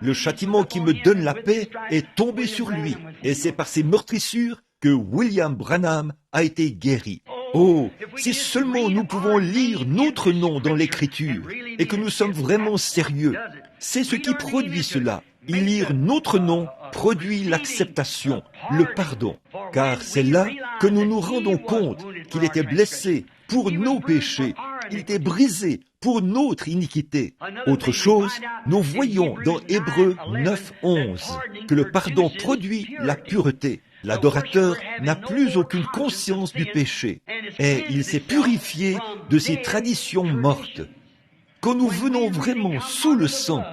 Le châtiment qui me donne la paix est tombé sur lui, et c'est par ses meurtrissures que William Branham a été guéri. Oh, si seulement nous pouvons lire notre nom dans l'Écriture, et que nous sommes vraiment sérieux, c'est ce qui produit cela. Y lire notre nom produit l'acceptation, le pardon, car c'est là que nous nous rendons compte qu'il était blessé pour nos péchés, il était brisé pour notre iniquité. Autre chose, nous voyons dans Hébreux 9, 11 que le pardon produit la pureté. L'adorateur n'a plus aucune conscience du péché et il s'est purifié de ses traditions mortes. Quand nous venons vraiment sous le sang,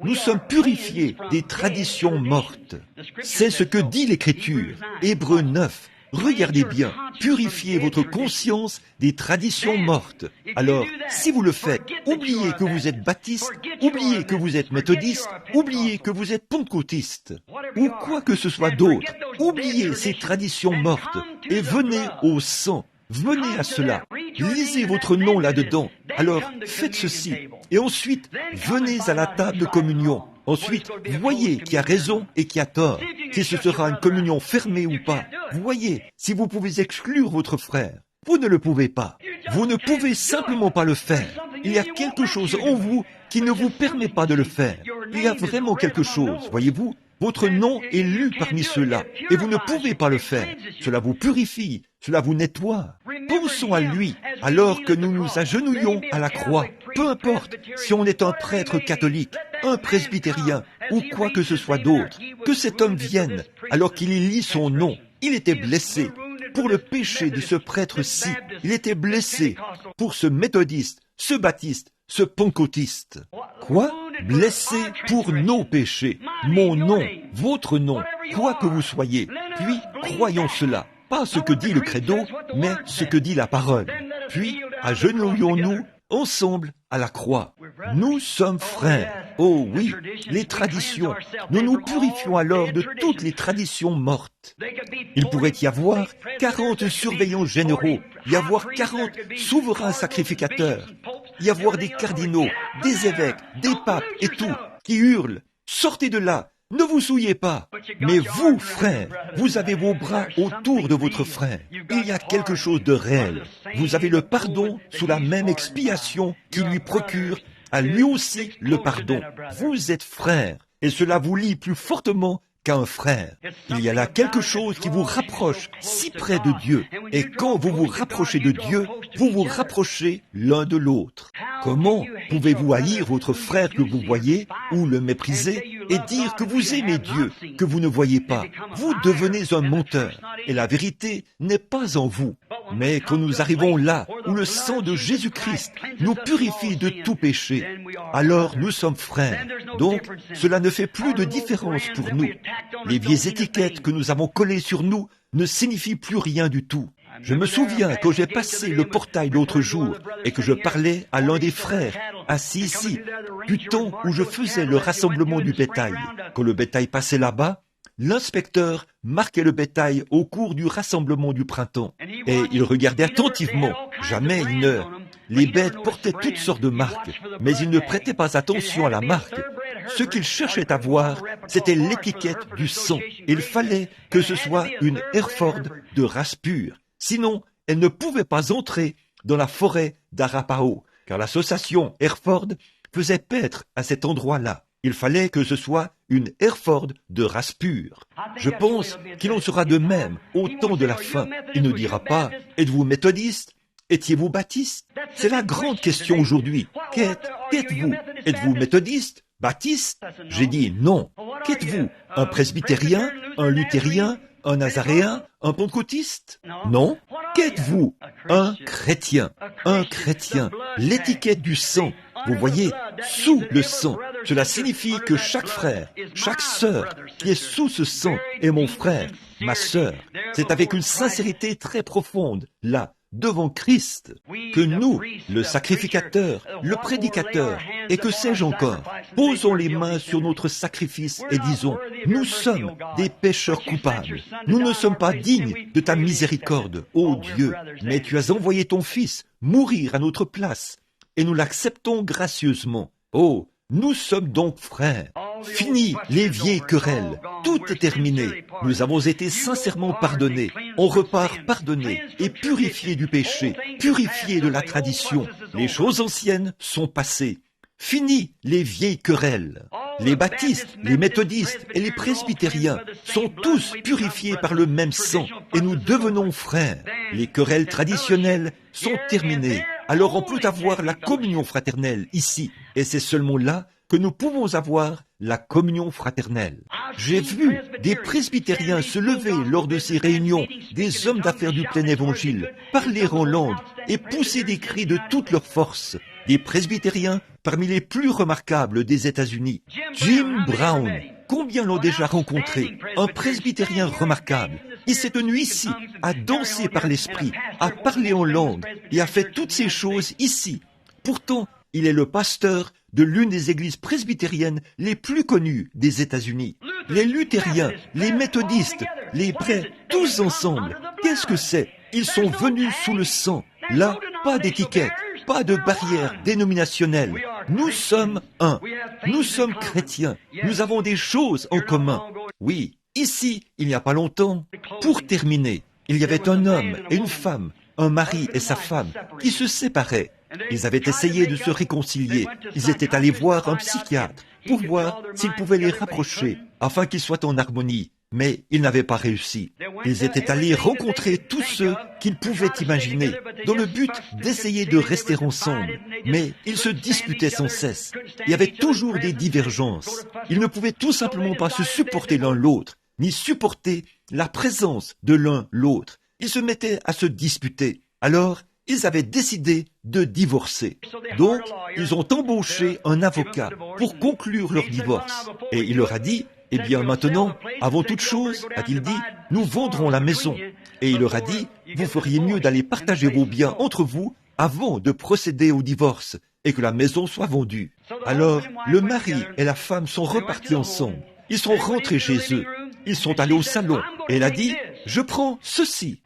nous sommes purifiés des traditions mortes. C'est ce que dit l'Écriture, Hébreux 9. Regardez bien, purifiez votre conscience des traditions mortes. Alors, si vous le faites, oubliez que vous êtes baptiste, oubliez que vous êtes méthodiste, oubliez que vous êtes pentecôtiste, ou quoi que ce soit d'autre. Oubliez ces traditions mortes et venez au sang. Venez à cela, lisez votre nom là-dedans, alors faites ceci, et ensuite venez à la table de communion. Ensuite, voyez qui a raison et qui a tort, si ce sera une communion fermée ou pas. Voyez si vous pouvez exclure votre frère. Vous ne le pouvez pas. Vous ne pouvez simplement pas le faire. Il y a quelque chose en vous qui ne vous permet pas de le faire. Il y a vraiment quelque chose, voyez-vous. Votre nom est lu parmi ceux-là, et vous ne pouvez pas le faire. Cela vous purifie, cela vous nettoie. Pensons à lui, alors que nous nous agenouillons à la croix. Peu importe si on est un prêtre catholique, un presbytérien, ou quoi que ce soit d'autre, que cet homme vienne, alors qu'il y lit son nom. Il était blessé pour le péché de ce prêtre-ci. Il était blessé pour ce méthodiste, ce baptiste, ce pentecôtiste. Quoi? Blessé pour nos péchés. Mon nom, votre nom, quoi que vous soyez. Puis, croyons cela. Pas ce que dit le credo, mais ce que dit la parole. Puis, agenouillons-nous ensemble à la croix. Nous sommes frères. Oh oui, les traditions. Nous nous purifions alors de toutes les traditions mortes. Il pourrait y avoir 40 surveillants généraux, y avoir 40 souverains sacrificateurs, y avoir des cardinaux, des évêques, des papes et tout, qui hurlent « Sortez de là ! Ne vous souillez pas !» Mais vous, frères, vous avez vos bras autour de votre frère. Il y a quelque chose de réel. Vous avez le pardon sous la même expiation qui lui procure à lui aussi le pardon. Vous êtes frères, et cela vous lie plus fortement qu'un frère. Il y a là quelque chose qui vous rapproche si près de Dieu. Et quand vous vous rapprochez de Dieu, vous vous rapprochez l'un de l'autre. Comment pouvez-vous haïr votre frère que vous voyez ou le mépriser et dire que vous aimez Dieu que vous ne voyez pas? Vous devenez un menteur et la vérité n'est pas en vous. Mais quand nous arrivons là où le sang de Jésus-Christ nous purifie de tout péché, alors nous sommes frères. Donc, cela ne fait plus de différence pour nous. Les vieilles étiquettes que nous avons collées sur nous ne signifient plus rien du tout. Je me souviens quand j'ai passé le portail l'autre jour et que je parlais à l'un des frères, assis ici, du temps où je faisais le rassemblement du bétail. Quand le bétail passait là-bas, l'inspecteur marquait le bétail au cours du rassemblement du printemps. Et il regardait attentivement, jamais une heure. Les bêtes portaient toutes sortes de marques, mais il ne prêtait pas attention à la marque. Ce qu'il cherchait à voir, c'était l'étiquette du sang. Il fallait que ce soit une Hereford de race pure. Sinon, elle ne pouvait pas entrer dans la forêt d'Arapaho, car l'association Hereford faisait paître à cet endroit-là. Il fallait que ce soit une Hereford de race pure. Je pense qu'il en sera de même au temps de la fin. Il ne dira pas « Êtes-vous méthodiste ? Étiez-vous baptiste ?» C'est la grande question aujourd'hui. Qu'êtes-vous ? Êtes-vous méthodiste ? Baptiste? J'ai dit non. Qu'êtes-vous? Un presbytérien? Un luthérien? Un nazaréen? Un pentecôtiste? Non. Qu'êtes-vous? Un chrétien. Un chrétien. L'étiquette du sang. Vous voyez, sous le sang. Cela signifie que chaque frère, chaque sœur qui est sous ce sang est mon frère, ma sœur. C'est avec une sincérité très profonde, là, devant Christ, que nous, le sacrificateur, le prédicateur, et que sais-je encore, posons les mains sur notre sacrifice et disons, nous sommes des pécheurs coupables. Nous ne sommes pas dignes de ta miséricorde, ô Dieu, mais tu as envoyé ton Fils mourir à notre place, et nous l'acceptons gracieusement. Oh, nous sommes donc frères. Fini les vieilles querelles. Tout est terminé. Nous avons été sincèrement pardonnés. On repart pardonnés et purifiés du péché, purifiés de la tradition. Les choses anciennes sont passées. Fini les vieilles querelles. Les baptistes, les méthodistes et les presbytériens sont tous purifiés par le même sang et nous devenons frères. Les querelles traditionnelles sont terminées. Alors on peut avoir la communion fraternelle ici. Et c'est seulement là que nous pouvons avoir la communion fraternelle. J'ai vu des presbytériens se lever lors de ces réunions, des hommes d'affaires du plein évangile, parler en langue et pousser des cris de toute leur force. Des presbytériens parmi les plus remarquables des États-Unis. Jim Brown, combien l'ont déjà rencontré? Un presbytérien remarquable. Il s'est tenu ici, a dansé par l'esprit, a parlé en langue et a fait toutes ces choses ici. Pourtant, il est le pasteur de l'une des églises presbytériennes les plus connues des États-Unis. Les luthériens, les méthodistes, les prêtres, tous ensemble. Qu'est-ce que c'est? Ils sont venus sous le sang. Là, pas d'étiquette, pas de barrière dénominationnelle. Nous sommes un. Nous sommes chrétiens. Nous avons des choses en commun. Oui, ici, il n'y a pas longtemps, pour terminer, il y avait un homme et une femme un mari et sa femme qui se séparaient. Ils avaient essayé de se réconcilier. Ils étaient allés voir un psychiatre pour voir s'ils pouvaient les rapprocher afin qu'ils soient en harmonie. Mais ils n'avaient pas réussi. Ils étaient allés rencontrer tous ceux qu'ils pouvaient imaginer, dans le but d'essayer de rester ensemble. Mais ils se disputaient sans cesse. Il y avait toujours des divergences. Ils ne pouvaient tout simplement pas se supporter l'un l'autre, ni supporter la présence de l'un l'autre. Ils se mettaient à se disputer. Alors, ils avaient décidé de divorcer. Donc, ils ont embauché un avocat pour conclure leur divorce. Et il leur a dit, eh bien maintenant, avant toute chose, a-t-il dit, nous vendrons la maison. Et il leur a dit, vous feriez mieux d'aller partager vos biens entre vous avant de procéder au divorce et que la maison soit vendue. Alors, le mari et la femme sont repartis ensemble. Ils sont rentrés chez eux. Ils sont allés au salon. Et elle a dit, je prends ceci.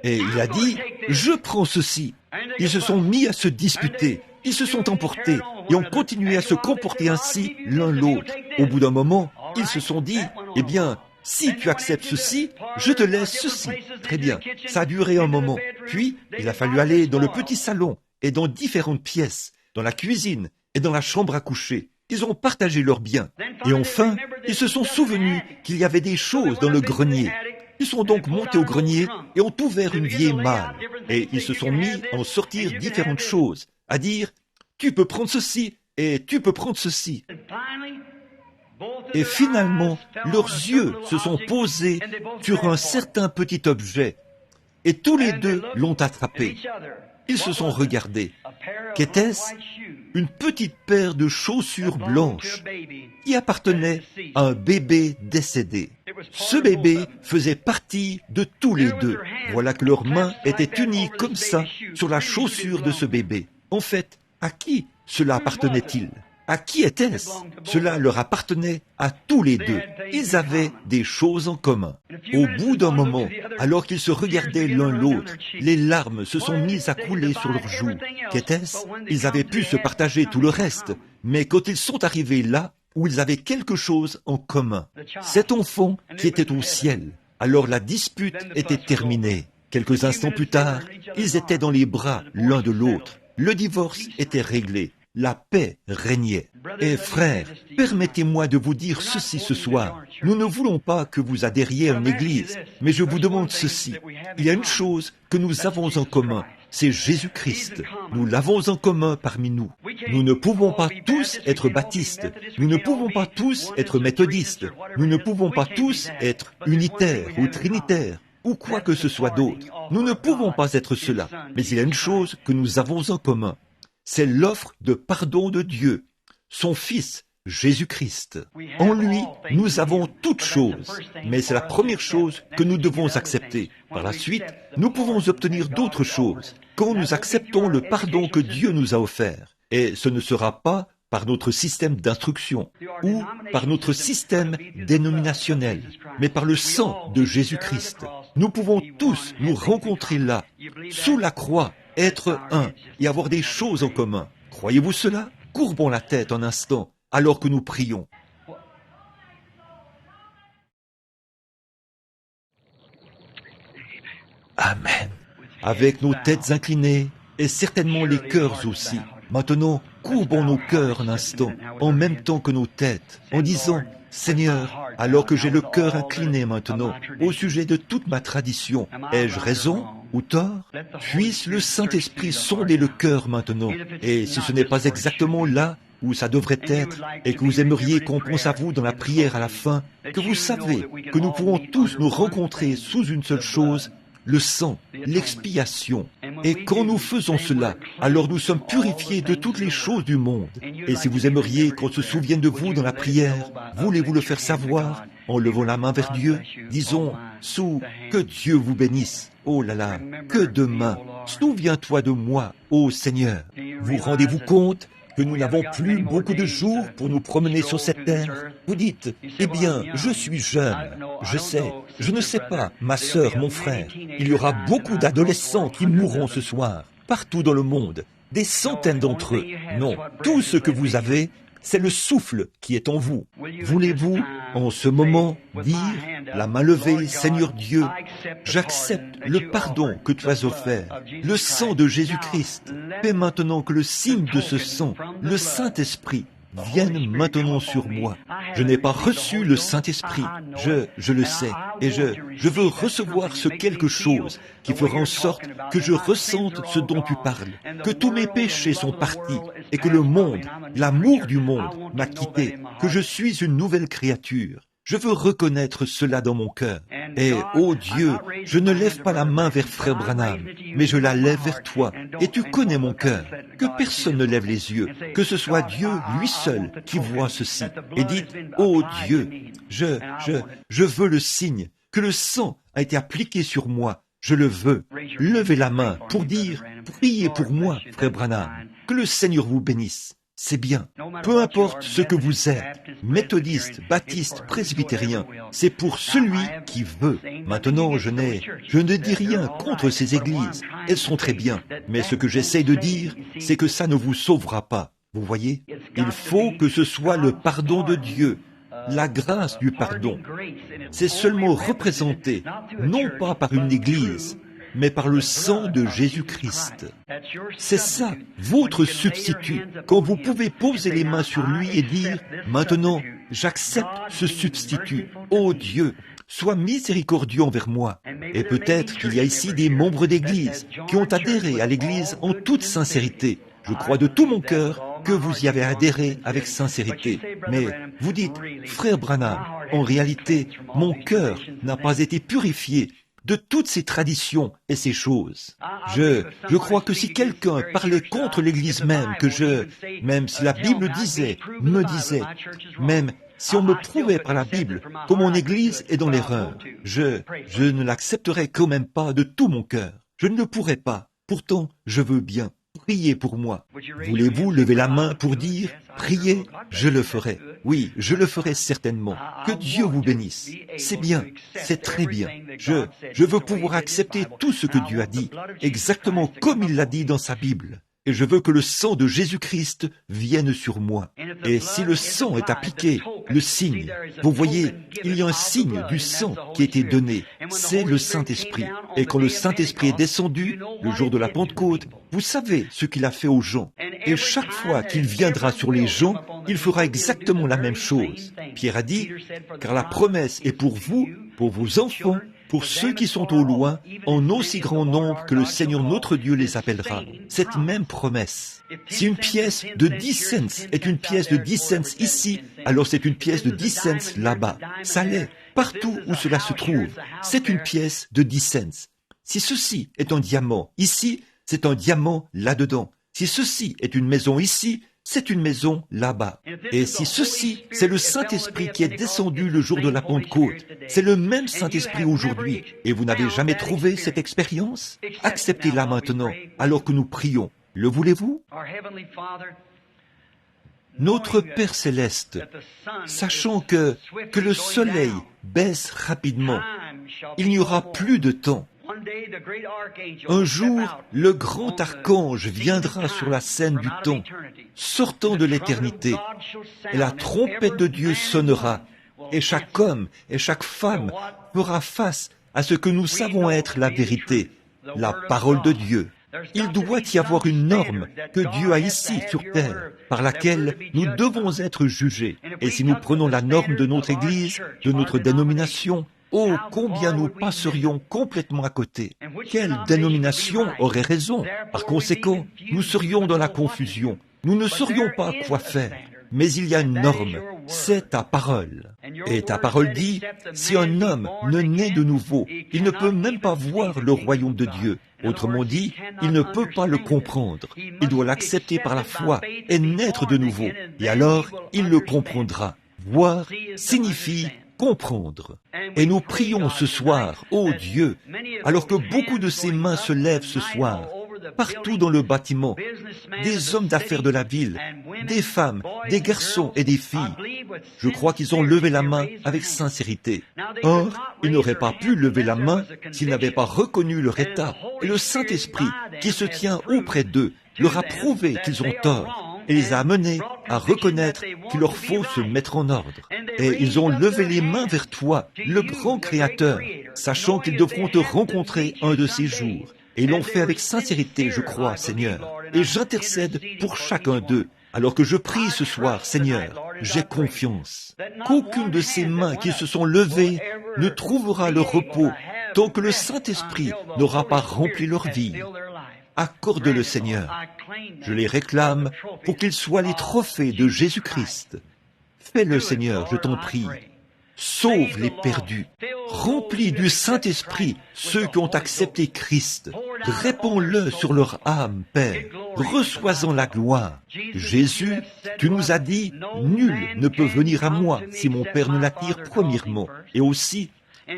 Et il a dit, je prends ceci. Ils se sont mis à se disputer. Ils se sont emportés et ont continué à se comporter ainsi l'un l'autre. Au bout d'un moment, ils se sont dit, eh bien, si tu acceptes ceci, je te laisse ceci. Très bien, ça a duré un moment. Puis, il a fallu aller dans le petit salon et dans différentes pièces, dans la cuisine et dans la chambre à coucher. Ils ont partagé leurs biens. Et enfin, ils se sont souvenus qu'il y avait des choses dans le grenier. Ils sont donc montés au grenier et ont ouvert une vieille malle. Et ils se sont mis à en sortir différentes choses, à dire, tu peux prendre ceci et tu peux prendre ceci. Et finalement, leurs yeux se sont posés sur un certain petit objet. Et tous les deux l'ont attrapé. Ils se sont regardés. Qu'était-ce? Une petite paire de chaussures blanches qui appartenait à un bébé décédé. Ce bébé faisait partie de tous les deux. Voilà que leurs mains étaient unies comme ça sur la chaussure de ce bébé. En fait, à qui cela appartenait-il? À qui était-ce? Cela leur appartenait à tous les deux. Ils avaient des choses en commun. Au bout d'un moment, alors qu'ils se regardaient l'un l'autre, les larmes se sont mises à couler sur leurs joues. Qu'était-ce? Ils avaient pu se partager tout le reste, mais quand ils sont arrivés là où ils avaient quelque chose en commun, cet enfant qui était au ciel, alors la dispute était terminée. Quelques instants plus tard, ils étaient dans les bras l'un de l'autre. Le divorce était réglé. La paix régnait. Et frères, permettez-moi de vous dire ceci ce soir. Nous ne voulons pas que vous adhériez à une église, mais je vous demande ceci. Il y a une chose que nous avons en commun, c'est Jésus-Christ. Nous l'avons en commun parmi nous. Nous ne pouvons pas tous être baptistes. Nous ne pouvons pas tous être méthodistes. Nous ne pouvons pas tous être unitaires ou trinitaires ou quoi que ce soit d'autre. Nous ne pouvons pas être cela. Mais il y a une chose que nous avons en commun. C'est l'offre de pardon de Dieu, son Fils, Jésus-Christ. En lui, nous avons toutes choses, mais c'est la première chose que nous devons accepter. Par la suite, nous pouvons obtenir d'autres choses quand nous acceptons le pardon que Dieu nous a offert. Et ce ne sera pas par notre système d'instruction ou par notre système dénominationnel, mais par le sang de Jésus-Christ. Nous pouvons tous nous rencontrer là, sous la croix, être un et avoir des choses en commun. Croyez-vous cela? Courbons la tête un instant alors que nous prions. Amen. Avec nos têtes inclinées et certainement les cœurs aussi. Maintenant, courbons nos cœurs un instant, en même temps que nos têtes, en disant, Seigneur, alors que j'ai le cœur incliné maintenant au sujet de toute ma tradition, ai-je raison ou tort? Puisse le Saint-Esprit sonder le cœur maintenant, et si ce n'est pas exactement là où ça devrait être, et que vous aimeriez qu'on pense à vous dans la prière à la fin, que vous savez que nous pourrons tous nous rencontrer sous une seule chose, le sang, l'expiation. Et quand nous faisons cela, alors nous sommes purifiés de toutes les choses du monde. Et si vous aimeriez qu'on se souvienne de vous dans la prière, voulez-vous le faire savoir en levant la main vers Dieu? Disons, sous, que Dieu vous bénisse. Oh là là, que demain, souviens-toi de moi, ô Seigneur. Vous rendez-vous compte que nous n'avons plus beaucoup de jours pour nous promener sur cette terre? Vous dites, eh bien, je suis jeune, je sais, je ne sais pas, ma sœur, mon frère, il y aura beaucoup d'adolescents qui mourront ce soir, partout dans le monde, des centaines d'entre eux. Non, tout ce que vous avez, c'est le souffle qui est en vous. Voulez-vous, en ce moment, dire, la main levée, Seigneur Dieu, J'accepte le pardon que tu as offert, le sang de Jésus-Christ. Fais maintenant que le signe de ce sang, le Saint-Esprit, vienne maintenant sur moi. Je n'ai pas reçu le Saint-Esprit, je le sais, et je veux recevoir ce quelque chose qui fera en sorte que je ressente ce dont tu parles, que tous mes péchés sont partis, et que le monde, l'amour du monde m'a quitté, que je suis une nouvelle créature. Je veux reconnaître cela dans mon cœur. Et, ô Dieu, je ne lève pas la main vers Frère Branham, mais je la lève vers toi. Et tu connais mon cœur. Que personne ne lève les yeux, que ce soit Dieu, lui seul, qui voit ceci. Et dites, ô Dieu, je veux le signe, que le sang a été appliqué sur moi. Je le veux. Levez la main pour dire, priez pour moi, Frère Branham. Que le Seigneur vous bénisse. C'est bien. Peu importe ce que vous êtes, méthodiste, baptiste, presbytérien, c'est pour celui qui veut. Maintenant, je ne dis rien contre ces églises. Elles sont très bien. Mais ce que j'essaie de dire, c'est que ça ne vous sauvera pas. Vous voyez? Il faut que ce soit le pardon de Dieu, la grâce du pardon. C'est seulement représenté, non pas par une église, mais par le sang de Jésus-Christ. C'est ça, votre substitut, quand vous pouvez poser les mains sur lui et dire, maintenant, j'accepte ce substitut. Ô Dieu, sois miséricordieux envers moi. Et peut-être qu'il y a ici des membres d'église qui ont adhéré à l'église en toute sincérité. Je crois de tout mon cœur que vous y avez adhéré avec sincérité. Mais vous dites, Frère Branham, en réalité, mon cœur n'a pas été purifié de toutes ces traditions et ces choses. Je crois que si quelqu'un parlait contre l'Église même si la Bible me disait, même si on me prouvait par la Bible que mon Église est dans l'erreur, je ne l'accepterais quand même pas de tout mon cœur. Je ne le pourrais pas. Pourtant, je veux bien. Priez pour moi. Voulez-vous lever la main pour dire, priez, je le ferai. Oui, je le ferai certainement. Que Dieu vous bénisse. C'est bien, c'est très bien. Je veux pouvoir accepter tout ce que Dieu a dit, exactement comme il l'a dit dans sa Bible. Et je veux que le sang de Jésus-Christ vienne sur moi. Et si le sang est appliqué, le signe, vous voyez, il y a un signe du sang qui a été donné, c'est le Saint-Esprit. Et quand le Saint-Esprit est descendu, le jour de la Pentecôte, vous savez ce qu'il a fait aux gens. Et chaque fois qu'il viendra sur les gens, il fera exactement la même chose. Pierre a dit, car la promesse est pour vous, pour vos enfants, pour ceux qui sont au loin, en aussi grand nombre que le Seigneur notre Dieu les appellera. Cette même promesse. Si une pièce de 10 cents est une pièce de 10 cents ici, alors c'est une pièce de 10 cents là-bas. Ça l'est, partout où cela se trouve. C'est une pièce de 10 cents. Si ceci est un diamant ici, c'est un diamant là-dedans. Si ceci est une maison ici, c'est une maison là-bas. Et si ceci, c'est le Saint-Esprit qui est descendu le jour de la Pentecôte, c'est le même Saint-Esprit aujourd'hui, et vous n'avez jamais trouvé cette expérience? Acceptez-la maintenant, alors que nous prions. Le voulez-vous? Notre Père Céleste, sachant que le soleil baisse rapidement, il n'y aura plus de temps. Un jour, le grand archange viendra sur la scène du temps, sortant de l'éternité, et la trompette de Dieu sonnera, et chaque homme et chaque femme fera face à ce que nous savons être la vérité, la parole de Dieu. Il doit y avoir une norme que Dieu a ici sur terre, par laquelle nous devons être jugés. Et si nous prenons la norme de notre Église, de notre dénomination, oh, combien nous passerions complètement à côté. Quelle dénomination aurait raison? Par conséquent, nous serions dans la confusion. Nous ne saurions pas quoi faire. Mais il y a une norme, c'est ta parole. Et ta parole dit, si un homme ne naît de nouveau, il ne peut même pas voir le royaume de Dieu. Autrement dit, il ne peut pas le comprendre. Il doit l'accepter par la foi et naître de nouveau. Et alors, il le comprendra. Voir signifie comprendre. Et nous prions ce soir, ô Dieu, alors que beaucoup de ces mains se lèvent ce soir, partout dans le bâtiment, des hommes d'affaires de la ville, des femmes, des garçons et des filles. Je crois qu'ils ont levé la main avec sincérité. Or, ils n'auraient pas pu lever la main s'ils n'avaient pas reconnu leur état. Et le Saint-Esprit, qui se tient auprès d'eux, leur a prouvé qu'ils ont tort. et les a amenés à reconnaître qu'il leur faut se mettre en ordre. Et ils ont levé les mains vers toi, le grand Créateur, sachant qu'ils devront te rencontrer un de ces jours. Et ils l'ont fait avec sincérité, je crois, Seigneur. Et j'intercède pour chacun d'eux. Alors que je prie ce soir, Seigneur, j'ai confiance qu'aucune de ces mains qui se sont levées ne trouvera le repos tant que le Saint-Esprit n'aura pas rempli leur vie. Accorde-le, Seigneur. Je les réclame pour qu'ils soient les trophées de Jésus-Christ. Fais-le, Seigneur, je t'en prie. Sauve les perdus. Remplis du Saint-Esprit ceux qui ont accepté Christ. Répands-le sur leur âme, Père. Reçois-en la gloire. Jésus, tu nous as dit, nul ne peut venir à moi si mon Père ne l'attire premièrement. Et aussi,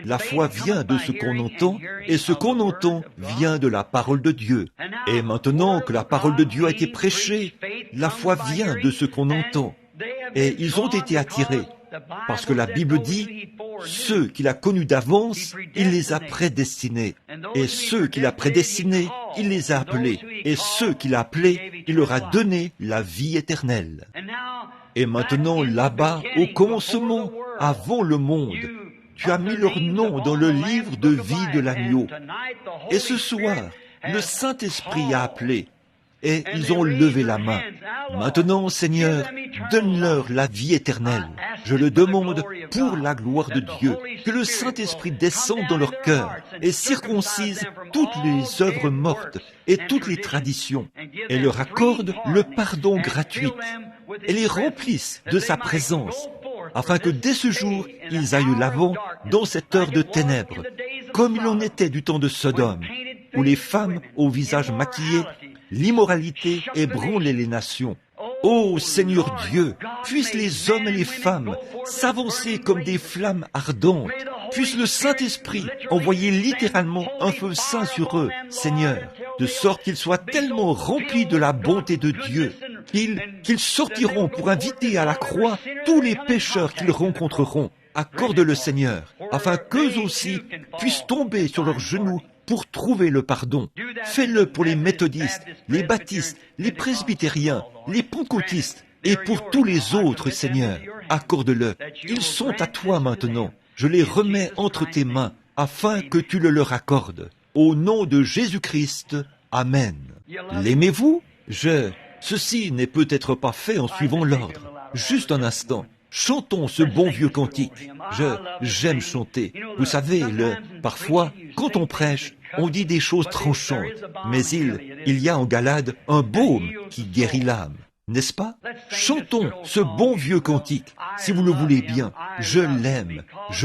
la foi vient de ce qu'on entend, et ce qu'on entend vient de la parole de Dieu. Et maintenant que la parole de Dieu a été prêchée, la foi vient de ce qu'on entend. Et ils ont été attirés, parce que la Bible dit, ceux qu'il a connus d'avance, il les a prédestinés. Et ceux qu'il a prédestinés, il les a appelés. Et ceux qu'il a appelés, il leur a donné la vie éternelle. Et maintenant, là-bas, au commencement, avant le monde, tu as mis leur nom dans le livre de vie de l'agneau. Et ce soir, le Saint-Esprit a appelé, et ils ont levé la main. Maintenant, Seigneur, donne-leur la vie éternelle. Je le demande pour la gloire de Dieu, que le Saint-Esprit descende dans leur cœur et circoncise toutes les œuvres mortes et toutes les traditions, et leur accorde le pardon gratuit, et les remplisse de sa présence, afin que dès ce jour, ils aillent l'avant dans cette heure de ténèbres, comme il en était du temps de Sodome, où les femmes au visage maquillé, l'immoralité ébranlait les nations. Ô Seigneur Dieu, puissent les hommes et les femmes s'avancer comme des flammes ardentes, puisse le Saint-Esprit envoyer littéralement un feu saint sur eux, Seigneur, de sorte qu'ils soient tellement remplis de la bonté de Dieu, qu'ils sortiront pour inviter à la croix tous les pécheurs qu'ils rencontreront. Accorde-le, Seigneur, afin qu'eux aussi puissent tomber sur leurs genoux pour trouver le pardon. Fais-le pour les méthodistes, les baptistes, les presbytériens, les pentecôtistes et pour tous les autres, Seigneur. Accorde-le. Ils sont à toi maintenant. Je les remets entre tes mains afin que tu le leur accordes. Au nom de Jésus-Christ, Amen. L'aimez-vous? Ceci n'est peut-être pas fait en suivant l'ordre. Juste un instant. Chantons ce bon vieux cantique. J'aime chanter. Vous savez, parfois, quand on prêche, on dit des choses tranchantes, mais il y a en Galade un baume qui guérit l'âme, n'est-ce pas? Chantons ce bon vieux cantique, si vous le voulez bien. Je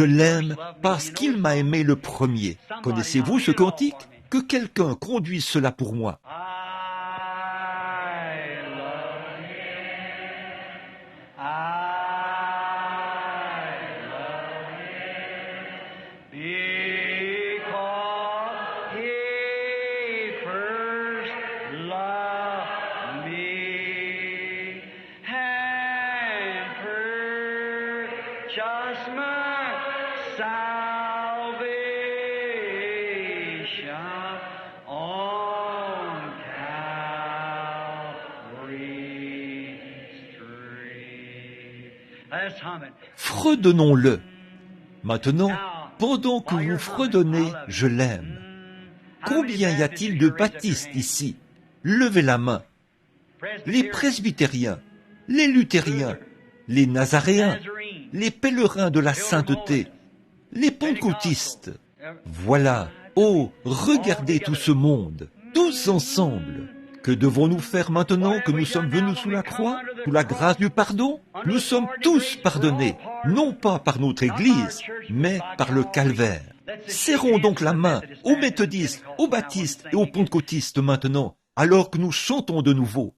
l'aime parce qu'il m'a aimé le premier. Connaissez-vous ce cantique? Que quelqu'un conduise cela pour moi. Fredonnons-le. Maintenant, pendant que vous fredonnez, je l'aime. Combien y a-t-il de baptistes ici? Levez la main. Les presbytériens, les luthériens, les nazaréens, les pèlerins de la sainteté, les pentecôtistes. Voilà, oh, regardez tout ce monde, tous ensemble. Que devons-nous faire maintenant que nous sommes venus sous la croix, sous la grâce du pardon? Nous sommes tous pardonnés, non pas par notre Église, mais par le calvaire. Serrons donc la main aux méthodistes, aux baptistes et aux pentecôtistes maintenant, alors que nous chantons de nouveau.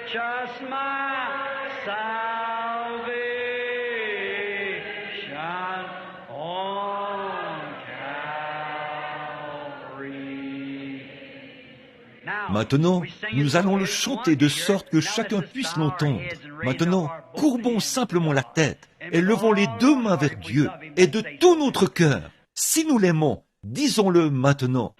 Just my salvation on Calvary. Maintenant, nous allons le chanter de sorte que chacun puisse l'entendre. Maintenant, courbons simplement la tête et levons les deux mains vers Dieu et de tout notre cœur. Si nous l'aimons, disons-le maintenant.